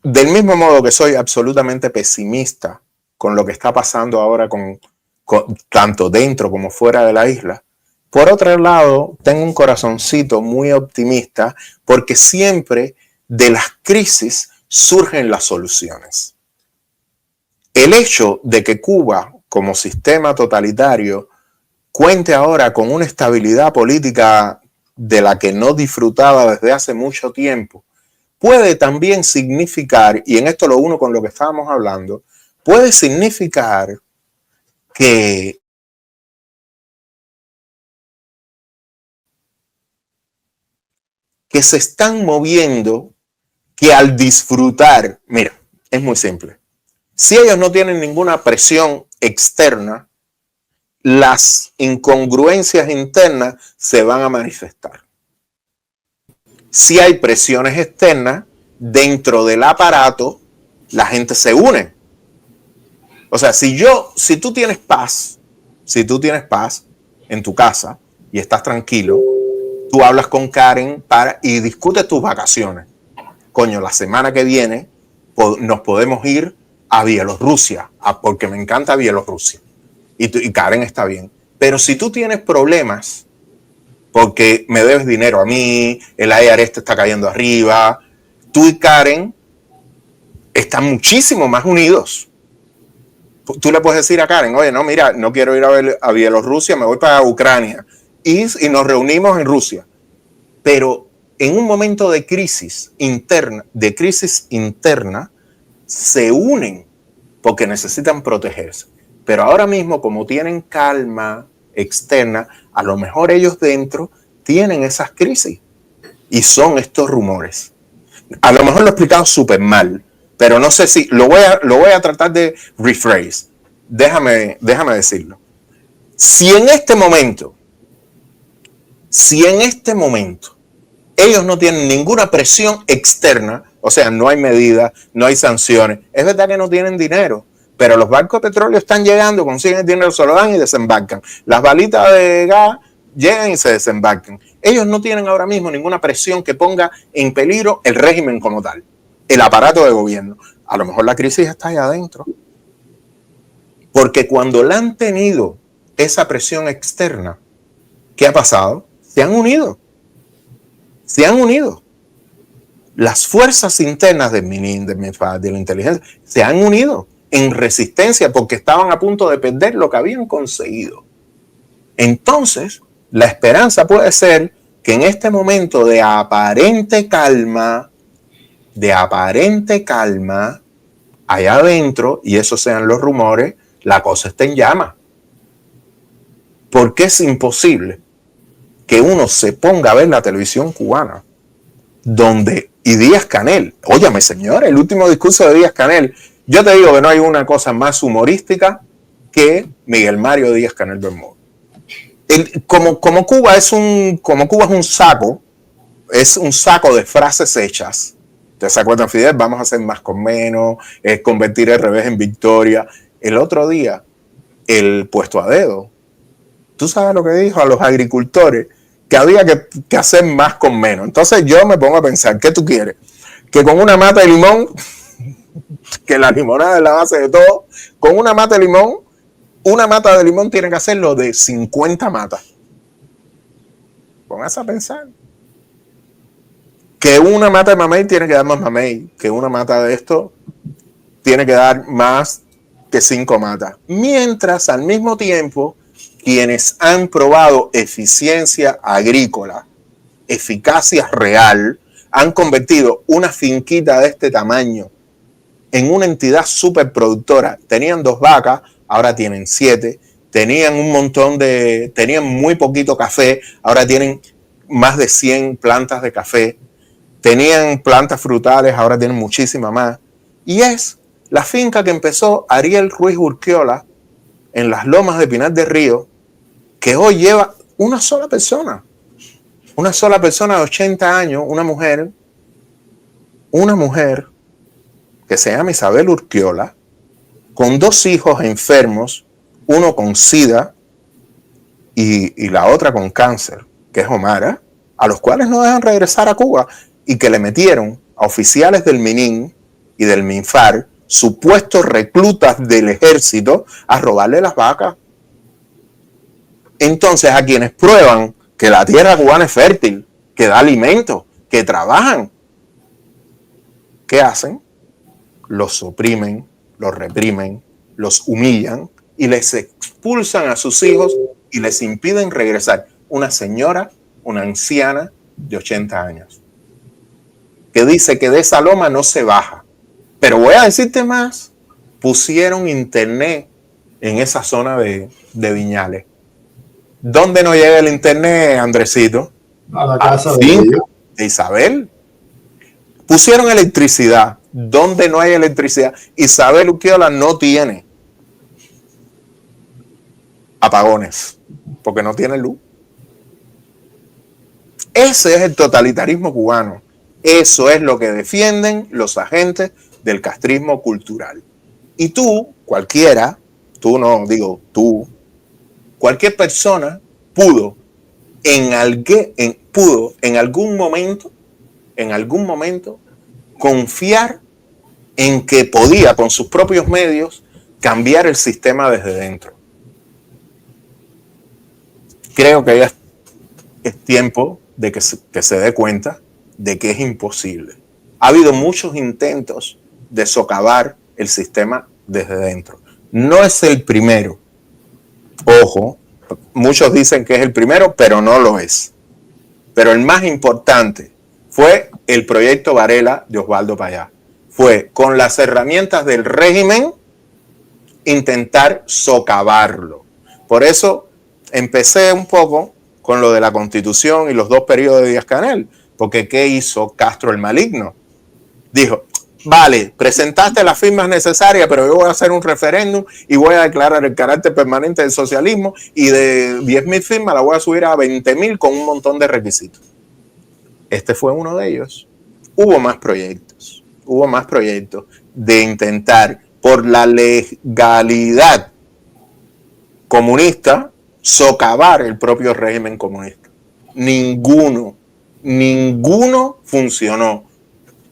del mismo modo que soy absolutamente pesimista con lo que está pasando ahora con tanto dentro como fuera de la isla. Por otro lado, tengo un corazoncito muy optimista porque siempre de las crisis surgen las soluciones. El hecho de que Cuba, como sistema totalitario, cuente ahora con una estabilidad política de la que no disfrutaba desde hace mucho tiempo, puede también significar, y en esto lo uno con lo que estábamos hablando, puede significar que se están moviendo, que al disfrutar, mira, es muy simple. Si ellos no tienen ninguna presión externa, las incongruencias internas se van a manifestar. Si hay presiones externas, dentro del aparato, la gente se une. O sea, si tú tienes paz en tu casa y estás tranquilo, tú hablas con Karen y discutes tus vacaciones. Coño, la semana que viene nos podemos ir a Bielorrusia, porque me encanta Bielorrusia. Y Karen está bien. Pero si tú tienes problemas, porque me debes dinero a mí, el IRS te está cayendo arriba, tú y Karen están muchísimo más unidos. Tú le puedes decir a Karen, oye, no, mira, no quiero ir a Bielorrusia, me voy para Ucrania. Y nos reunimos en Rusia. Pero en un momento de crisis interna, se unen porque necesitan protegerse. Pero ahora mismo, como tienen calma externa, a lo mejor ellos dentro tienen esas crisis. Y son estos rumores. A lo mejor lo he explicado súper mal, pero no sé si lo voy a tratar de rephrase. Déjame decirlo. Si en este momento ellos no tienen ninguna presión externa, o sea, no hay medidas, no hay sanciones, es verdad que no tienen dinero, Pero los barcos de petróleo están llegando, consiguen el dinero, se lo dan y desembarcan. Las balitas de gas llegan y se desembarcan. Ellos no tienen ahora mismo ninguna presión que ponga en peligro el régimen como tal, el aparato de gobierno. A lo mejor la crisis está ahí adentro. Porque cuando la han tenido esa presión externa, ¿qué ha pasado? Se han unido. Se han unido. Las fuerzas internas del MININ, del MINFAD, de la inteligencia, se han unido en resistencia porque estaban a punto de perder lo que habían conseguido. Entonces, la esperanza puede ser que en este momento de aparente calma, allá adentro, y esos sean los rumores, la cosa está en llama. Porque es imposible que uno se ponga a ver la televisión cubana, y Díaz-Canel, óyame señor, el último discurso de Díaz-Canel, yo te digo que no hay una cosa más humorística que Miguel Mario Díaz-Canel Bermúdez. Como Cuba es un saco de frases hechas. ¿Te se acuerdan, Fidel? Vamos a hacer más con menos, es convertir el revés en victoria. El otro día, el puesto a dedo, ¿tú sabes lo que dijo a los agricultores? Que había que hacer más con menos. Entonces yo me pongo a pensar, ¿qué tú quieres? Que con una mata de limón, que la limonada es la base de todo, con una mata de limón tiene que hacer lo de 50 matas. Póngase a pensar. Que una mata de mamey tiene que dar más mamey, que una mata de esto tiene que dar más que 5 matas. Mientras, al mismo tiempo, quienes han probado eficiencia agrícola, eficacia real, han convertido una finquita de este tamaño en una entidad superproductora. Tenían 2 vacas, ahora tienen 7. Tenían tenían muy poquito café, ahora tienen más de 100 plantas de café. Tenían plantas frutales, ahora tienen muchísima más. Y es la finca que empezó Ariel Ruiz Urquiola en las lomas de Pinar del Río, que hoy lleva una sola persona de 80 años, una mujer que se llama Isabel Urquiola, con 2 hijos enfermos, uno con SIDA y la otra con cáncer, que es Omara, a los cuales no dejan regresar a Cuba y que le metieron a oficiales del MININ y del MINFAR, supuestos reclutas del ejército, a robarle las vacas. Entonces, a quienes prueban que la tierra cubana es fértil, que da alimento, que trabajan, ¿qué hacen? Los oprimen, los reprimen, los humillan y les expulsan a sus hijos y les impiden regresar. Una señora, una anciana de 80 años, que dice que de esa loma no se baja. Pero voy a decirte más, pusieron internet en esa zona de Viñales. ¿Dónde no llega el internet, Andresito? A la casa de Isabel. Pusieron electricidad. ¿Dónde no hay electricidad? Isabel Urquiola no tiene apagones porque no tiene luz. Ese es el totalitarismo cubano. Eso es lo que defienden los agentes del castrismo cultural. Y tú, cualquiera, cualquier persona pudo en algún momento confiar en que podía con sus propios medios cambiar el sistema desde dentro. Creo que ya es tiempo de que se dé cuenta de que es imposible. Ha habido muchos intentos de socavar el sistema desde dentro. No es el primero. Ojo, muchos dicen que es el primero, pero no lo es. Pero el más importante fue el proyecto Varela de Osvaldo Payá. Fue con las herramientas del régimen intentar socavarlo. Por eso empecé un poco con lo de la Constitución y los 2 periodos de Díaz-Canel. Porque ¿qué hizo Castro el maligno? Dijo, vale, presentaste las firmas necesarias, pero yo voy a hacer un referéndum y voy a declarar el carácter permanente del socialismo y de 10.000 firmas la voy a subir a 20.000 con un montón de requisitos. Este fue uno de ellos. Hubo más proyectos de intentar por la legalidad comunista socavar el propio régimen comunista. Ninguno funcionó.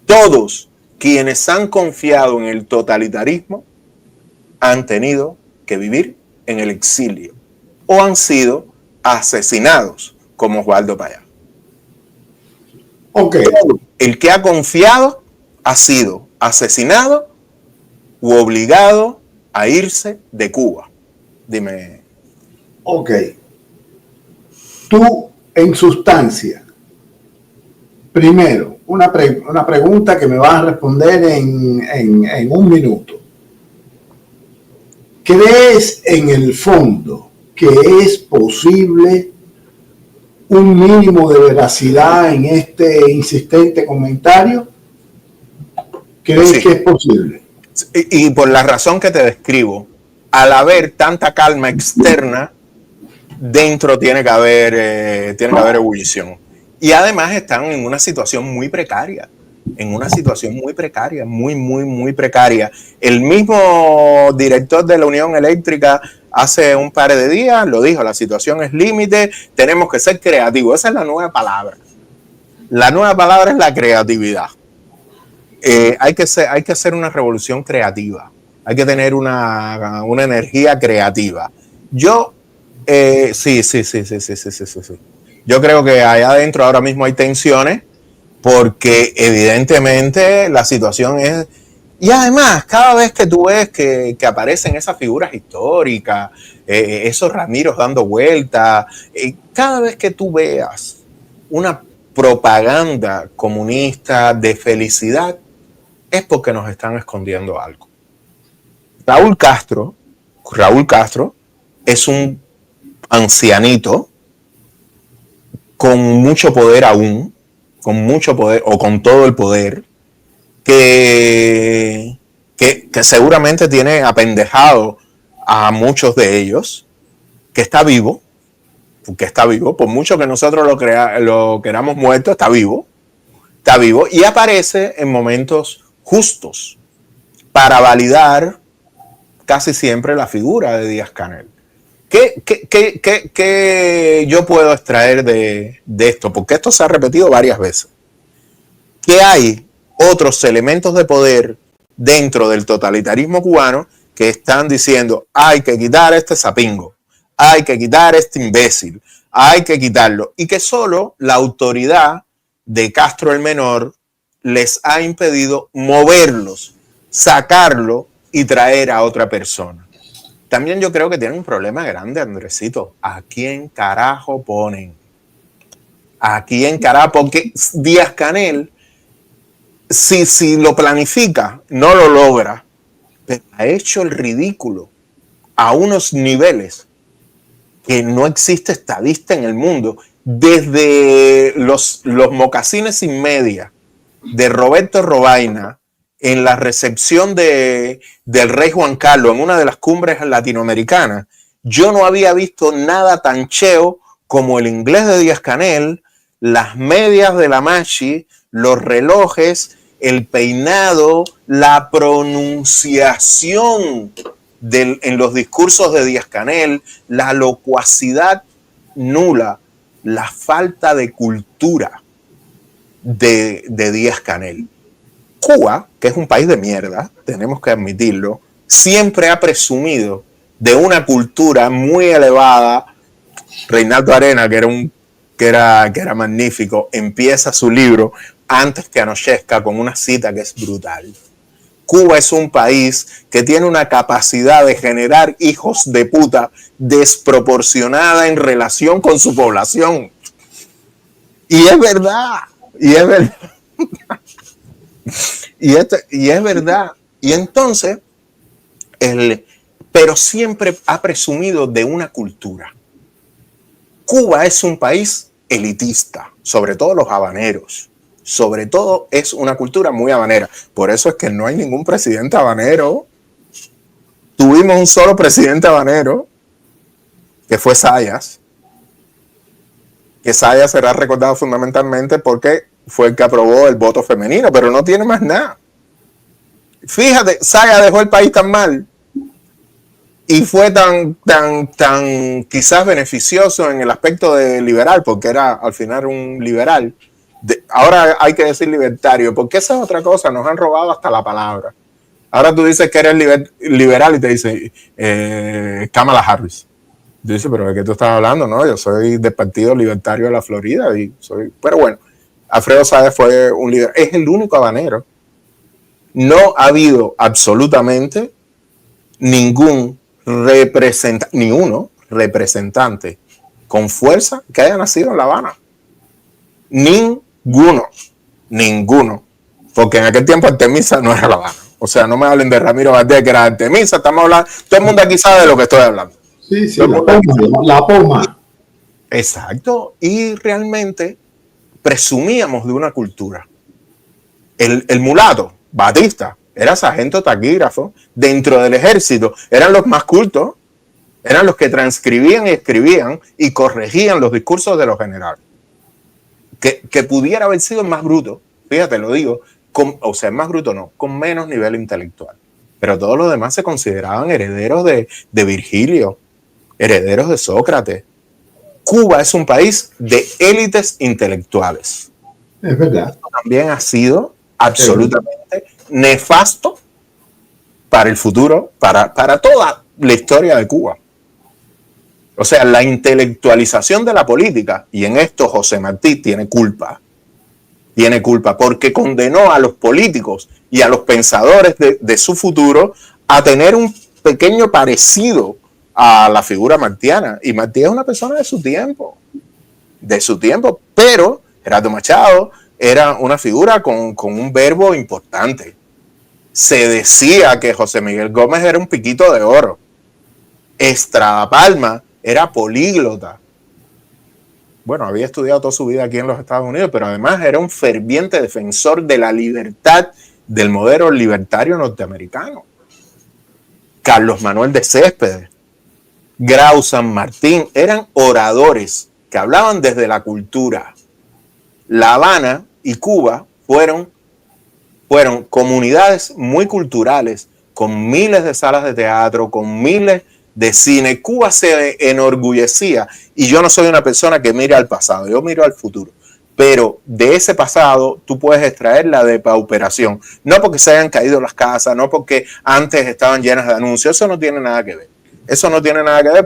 Todos quienes han confiado en el totalitarismo han tenido que vivir en el exilio o han sido asesinados, como Osvaldo Payá. Ok. El que ha confiado ha sido asesinado u obligado a irse de Cuba. Dime. Ok. Tú, en sustancia, primero, una pregunta que me vas a responder en un minuto. ¿Crees en el fondo que es posible un mínimo de veracidad en este insistente comentario? ¿Crees Sí. que es posible? Y por la razón que te describo, al haber tanta calma externa, dentro tiene que haber ebullición. Y además están en una situación muy precaria, muy precaria. El mismo director de la Unión Eléctrica hace un par de días lo dijo, la situación es límite, tenemos que ser creativos. Esa es la nueva palabra. La nueva palabra es la creatividad. Hay que hacer una revolución creativa, hay que tener una energía creativa. Sí. Yo creo que allá adentro ahora mismo hay tensiones porque evidentemente la situación es... Y además, cada vez que tú ves que aparecen esas figuras históricas, esos Ramiros dando vueltas, cada vez que tú veas una propaganda comunista de felicidad, es porque nos están escondiendo algo. Raúl Castro es un ancianito con mucho poder aún, con mucho poder o con todo el poder, que seguramente tiene apendejado a muchos de ellos, que está vivo, por mucho que nosotros lo queramos muerto, está vivo y aparece en momentos justos para validar casi siempre la figura de Díaz-Canel. ¿Qué yo puedo extraer de esto? Porque esto se ha repetido varias veces. Que hay otros elementos de poder dentro del totalitarismo cubano que están diciendo hay que quitar este sapingo, hay que quitar este imbécil, hay que quitarlo. Y que solo la autoridad de Castro el Menor les ha impedido moverlos, sacarlo y traer a otra persona. También yo creo que tienen un problema grande, Andresito. ¿A quién carajo ponen? ¿A quién carajo? Porque Díaz-Canel, si lo planifica, no lo logra, pero ha hecho el ridículo a unos niveles que no existe estadista en el mundo. Desde los mocasines sin media de Roberto Robaina en la recepción del rey Juan Carlos en una de las cumbres latinoamericanas, yo no había visto nada tan cheo como el inglés de Díaz-Canel, las medias de la Machi, los relojes, el peinado, la pronunciación en los discursos de Díaz-Canel, la locuacidad nula, la falta de cultura de Díaz-Canel. Cuba, que es un país de mierda, tenemos que admitirlo, siempre ha presumido de una cultura muy elevada. Reinaldo Arena, que era magnífico, empieza su libro antes que anochezca con una cita que es brutal. Cuba es un país que tiene una capacidad de generar hijos de puta desproporcionada en relación con su población. Y es verdad. Y es verdad. Y entonces, pero siempre ha presumido de una cultura. Cuba es un país elitista, sobre todo los habaneros. Sobre todo es una cultura muy habanera. Por eso es que no hay ningún presidente habanero. Tuvimos un solo presidente habanero, que fue Zayas. Que Zayas será recordado fundamentalmente porque fue el que aprobó el voto femenino, pero no tiene más nada. fíjate, Saya dejó el país tan mal y fue tan quizás beneficioso en el aspecto de liberal, porque era al final un liberal. Ahora hay que decir libertario, porque esa es otra cosa, nos han robado hasta la palabra. Ahora tú dices que eres liberal y te dice Kamala Harris. Yo dice, pero ¿de qué tú estás hablando? No, yo soy del Partido Libertario de la Florida pero bueno, Alfredo Sáez fue un líder, es el único habanero. No ha habido absolutamente ningún representante con fuerza que haya nacido en La Habana. Ninguno. Porque en aquel tiempo Artemisa no era La Habana. O sea, no me hablen de Ramiro Valdés, que era Artemisa, estamos hablando, todo el mundo aquí sabe de lo que estoy hablando. Sí, la Poma. Exacto, y realmente presumíamos de una cultura. El mulato, Batista, era sargento taquígrafo dentro del ejército, eran los más cultos, eran los que transcribían y escribían y corregían los discursos de los generales. Que pudiera haber sido el más bruto, fíjate, lo digo, más bruto no, con menos nivel intelectual. Pero todos los demás se consideraban herederos de Virgilio, herederos de Sócrates. Cuba es un país de élites intelectuales. Es verdad. Esto también ha sido absolutamente nefasto para el futuro, para toda la historia de Cuba. O sea, la intelectualización de la política, y en esto José Martí tiene culpa, porque condenó a los políticos y a los pensadores de su futuro a tener un pequeño parecido a la figura martiana. Y Martí es una persona de su tiempo, pero Gerardo Machado era una figura con un verbo importante. Se decía que José Miguel Gómez era un piquito de oro. Estrada Palma era políglota. Bueno, había estudiado toda su vida aquí en los Estados Unidos, pero además era un ferviente defensor de la libertad, del modelo libertario norteamericano. Carlos Manuel de Céspedes, Grau San Martín, eran oradores que hablaban desde la cultura. La Habana y Cuba fueron comunidades muy culturales, con miles de salas de teatro, con miles de cine. Cuba se enorgullecía, y yo no soy una persona que mira al pasado, yo miro al futuro, pero de ese pasado tú puedes extraer la depauperación, no porque se hayan caído las casas, no porque antes estaban llenas de anuncios, eso no tiene nada que ver,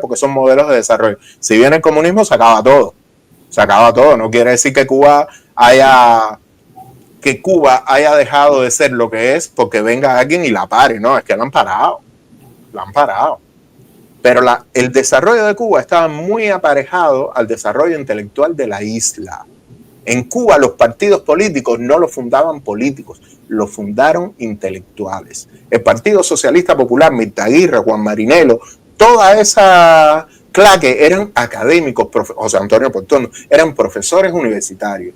porque son modelos de desarrollo. Si viene el comunismo se acaba todo, no quiere decir que Cuba haya dejado de ser lo que es porque venga alguien y la pare, no, es que la han parado. Pero el desarrollo de Cuba estaba muy aparejado al desarrollo intelectual de la isla. En Cuba los partidos políticos no los fundaban políticos, los fundaron intelectuales. El Partido Socialista Popular, Mirta Aguirre, Juan Marinelo, toda esa claque eran académicos, José Antonio Portondo, eran profesores universitarios.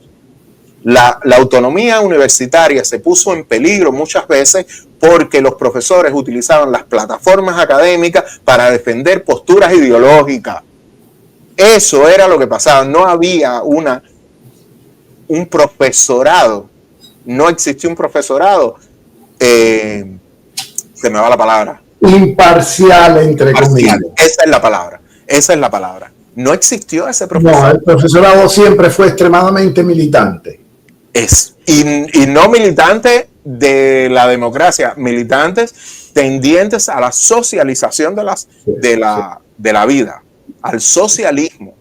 La autonomía universitaria se puso en peligro muchas veces porque los profesores utilizaban las plataformas académicas para defender posturas ideológicas. Eso era lo que pasaba. No había un profesorado. No existía un profesorado. Se me va la palabra. Imparcial, entre comillas. Esa es la palabra. No existió ese profesorado. No, el profesorado siempre fue extremadamente militante. Y no militantes de la democracia, militantes tendientes a la socialización de la vida, al socialismo.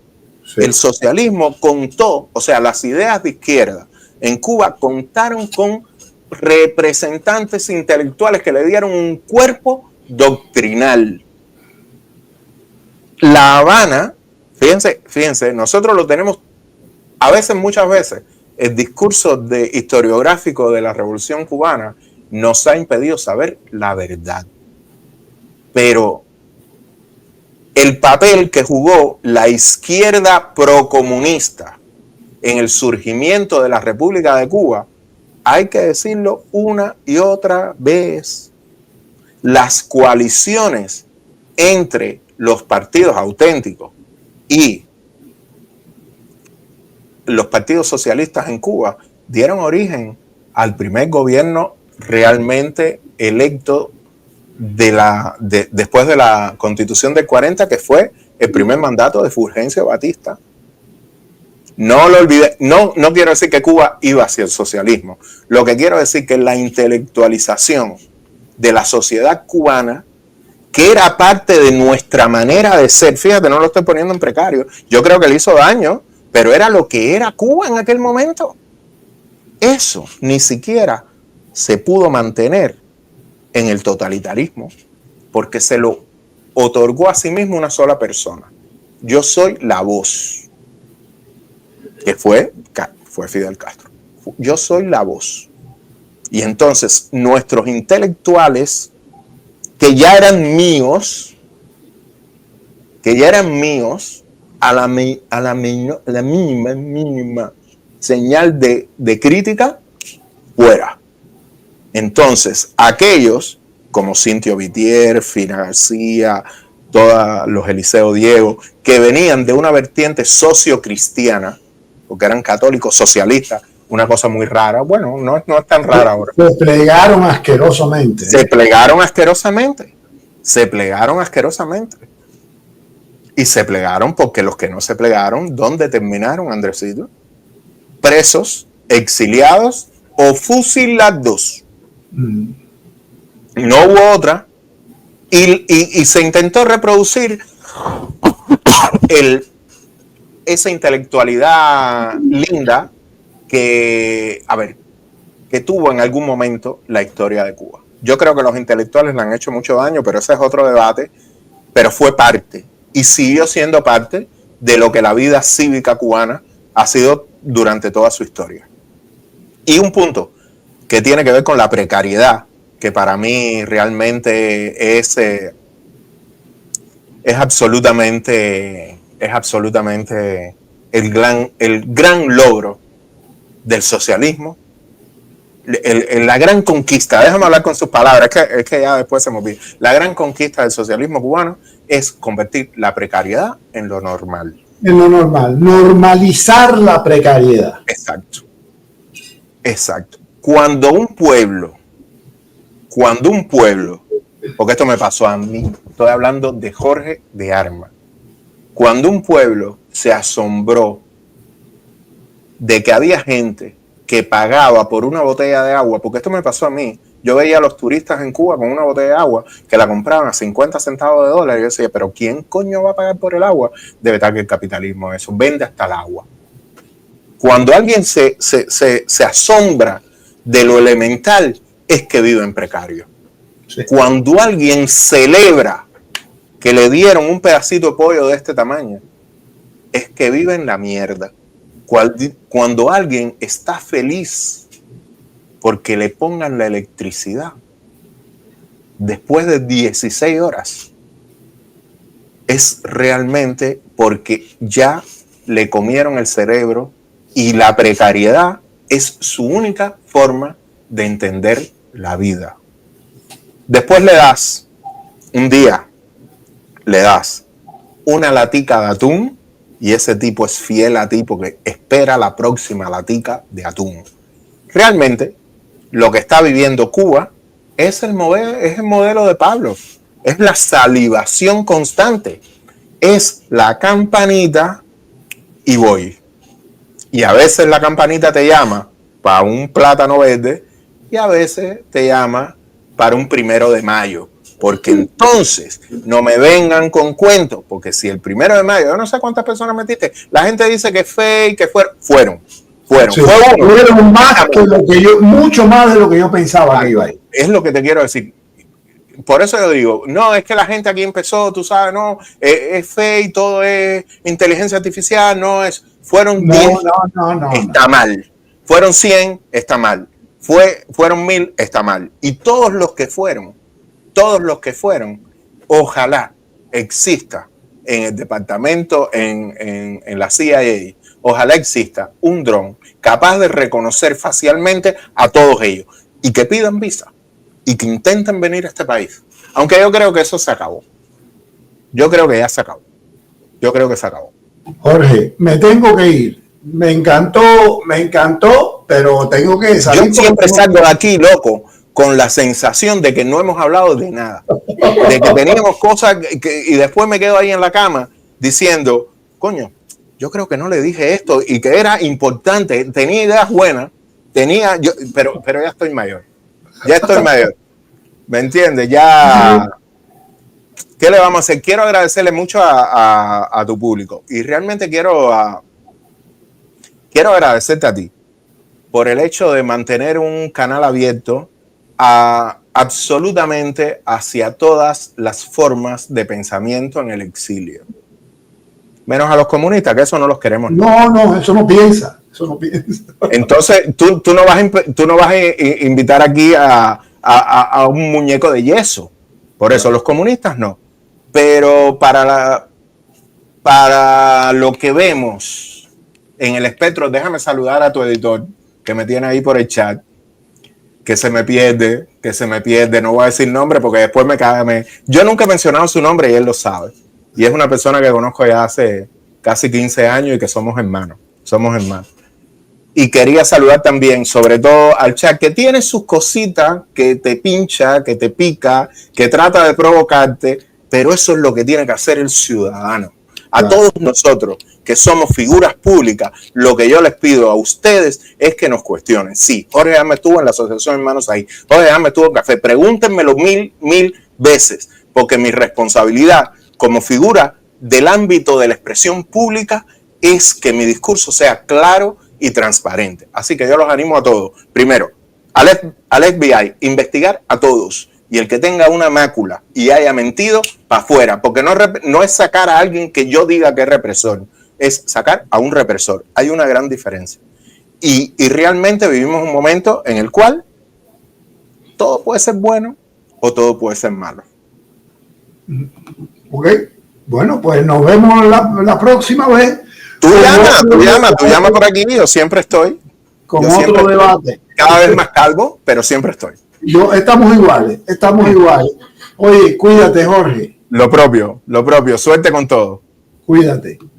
Sí. El socialismo contó, o sea, las ideas de izquierda en Cuba contaron con representantes intelectuales que le dieron un cuerpo doctrinal. La Habana, fíjense, nosotros lo tenemos muchas veces, el discurso historiográfico de la Revolución Cubana nos ha impedido saber la verdad. Pero el papel que jugó la izquierda procomunista en el surgimiento de la República de Cuba, hay que decirlo una y otra vez. Las coaliciones entre los partidos auténticos y los partidos socialistas en Cuba dieron origen al primer gobierno realmente electo después de la Constitución del 40, que fue el primer mandato de Fulgencio Batista. No lo olvidé. No quiero decir que Cuba iba hacia el socialismo. Lo que quiero decir que la intelectualización de la sociedad cubana, que era parte de nuestra manera de ser, fíjate, no lo estoy poniendo en precario, yo creo que le hizo daño, pero era lo que era Cuba en aquel momento. Eso ni siquiera se pudo mantener en el totalitarismo, porque se lo otorgó a sí mismo una sola persona. Yo soy la voz, que fue Fidel Castro. Yo soy la voz. Y entonces nuestros intelectuales, que ya eran míos, a la mínima señal de crítica, fuera. Entonces, aquellos como Cintio Vitier, Fina García, todos los Eliseo Diego, que venían de una vertiente sociocristiana, porque eran católicos socialistas, una cosa muy rara. Bueno, no es tan rara ahora. Se plegaron asquerosamente. Se plegaron asquerosamente. Y se plegaron porque los que no se plegaron, ¿dónde terminaron, Andresito? Presos, exiliados o fusilados. No hubo otra. Y se intentó reproducir esa intelectualidad linda que tuvo en algún momento la historia de Cuba. Yo creo que los intelectuales le han hecho mucho daño, pero ese es otro debate. Pero fue parte y siguió siendo parte de lo que la vida cívica cubana ha sido durante toda su historia. Y un punto que tiene que ver con la precariedad, que para mí realmente es absolutamente el gran logro del socialismo, la gran conquista. Déjame hablar con sus palabras, es que ya después se me olvida. La gran conquista del socialismo cubano es convertir la precariedad en lo normal. En lo normal, normalizar la precariedad. Exacto. Cuando un pueblo, porque esto me pasó a mí, estoy hablando de Jorge de Armas, cuando un pueblo se asombró de que había gente que pagaba por una botella de agua, porque esto me pasó a mí, yo veía a los turistas en Cuba con una botella de agua que la compraban a 50 centavos de dólar, y yo decía, pero ¿quién coño va a pagar por el agua? Debe estar que el capitalismo eso, vende hasta el agua. Cuando alguien se asombra de lo elemental, es que vive en precario. Sí. Cuando alguien celebra que le dieron un pedacito de pollo de este tamaño, es que vive en la mierda. Cuando alguien está feliz porque le pongan la electricidad después de 16 horas, es realmente porque ya le comieron el cerebro y la precariedad es su única forma de entender la vida. Después un día le das una latica de atún y ese tipo es fiel a ti porque espera la próxima latica de atún. Realmente, lo que está viviendo Cuba es el modelo de Pablo. Es la salivación constante. Es la campanita y voy. Y a veces la campanita te llama para un plátano verde y a veces te llama para un 1 de mayo. Porque entonces no me vengan con cuentos, porque si el 1 de mayo, yo no sé cuántas personas metiste, la gente dice que fake, que fueron. Sí, fueron más que lo que mucho más de lo que yo pensaba que iba a ir. Es lo que te quiero decir. Por eso yo digo, no, es que la gente aquí empezó, tú sabes, no, es fake, todo es inteligencia artificial, fueron 10, está mal. Fueron 100, está mal. Fueron 1000, está mal. Y todos los que fueron, ojalá exista en el departamento, en la CIA, ojalá exista un dron capaz de reconocer facialmente a todos ellos y que pidan visa y que intenten venir a este país. Aunque yo creo que eso se acabó. Yo creo que ya se acabó. Yo creo que se acabó. Jorge, me tengo que ir. Me encantó, pero tengo que salir. Yo siempre salgo de aquí, loco, con la sensación de que no hemos hablado de nada, de que teníamos cosas y después me quedo ahí en la cama diciendo, coño, yo creo que no le dije esto y que era importante, tenía ideas buenas, pero ya estoy mayor, ¿me entiendes? Ya, ¿qué le vamos a hacer? Quiero agradecerle mucho a tu público y realmente quiero agradecerte a ti por el hecho de mantener un canal abierto absolutamente hacia todas las formas de pensamiento en el exilio. Menos a los comunistas, que eso no los queremos. No, eso no piensa. Entonces, tú no vas a invitar aquí a un muñeco de yeso. Por eso los comunistas no. Pero para lo que vemos en el espectro, déjame saludar a tu editor, que me tiene ahí por el chat, que se me pierde, no voy a decir nombre porque después yo nunca he mencionado su nombre y él lo sabe. Y es una persona que conozco ya hace casi 15 años y que somos hermanos. Y quería saludar también, sobre todo, al chat, que tiene sus cositas, que te pincha, que te pica, que trata de provocarte, pero eso es lo que tiene que hacer el ciudadano. A todos nosotros, que somos figuras públicas, lo que yo les pido a ustedes es que nos cuestionen. Sí, Jorge Armas estuvo en la Asociación Hermanos ahí, Jorge Armas estuvo en Café, pregúntenmelo mil veces, porque mi responsabilidad como figura del ámbito de la expresión pública es que mi discurso sea claro y transparente. Así que yo los animo a todos. Primero, al FBI, investigar a todos. Y el que tenga una mácula y haya mentido, para afuera. Porque no es sacar a alguien que yo diga que es represor. Es sacar a un represor. Hay una gran diferencia. Y realmente vivimos un momento en el cual todo puede ser bueno o todo puede ser malo. Ok. Bueno, pues nos vemos la próxima vez. Tú llama por aquí, yo siempre estoy. Con otro debate. Cada vez más calvo, pero siempre estoy. Estamos iguales. Oye, cuídate, Jorge. Lo propio. Suerte con todo. Cuídate.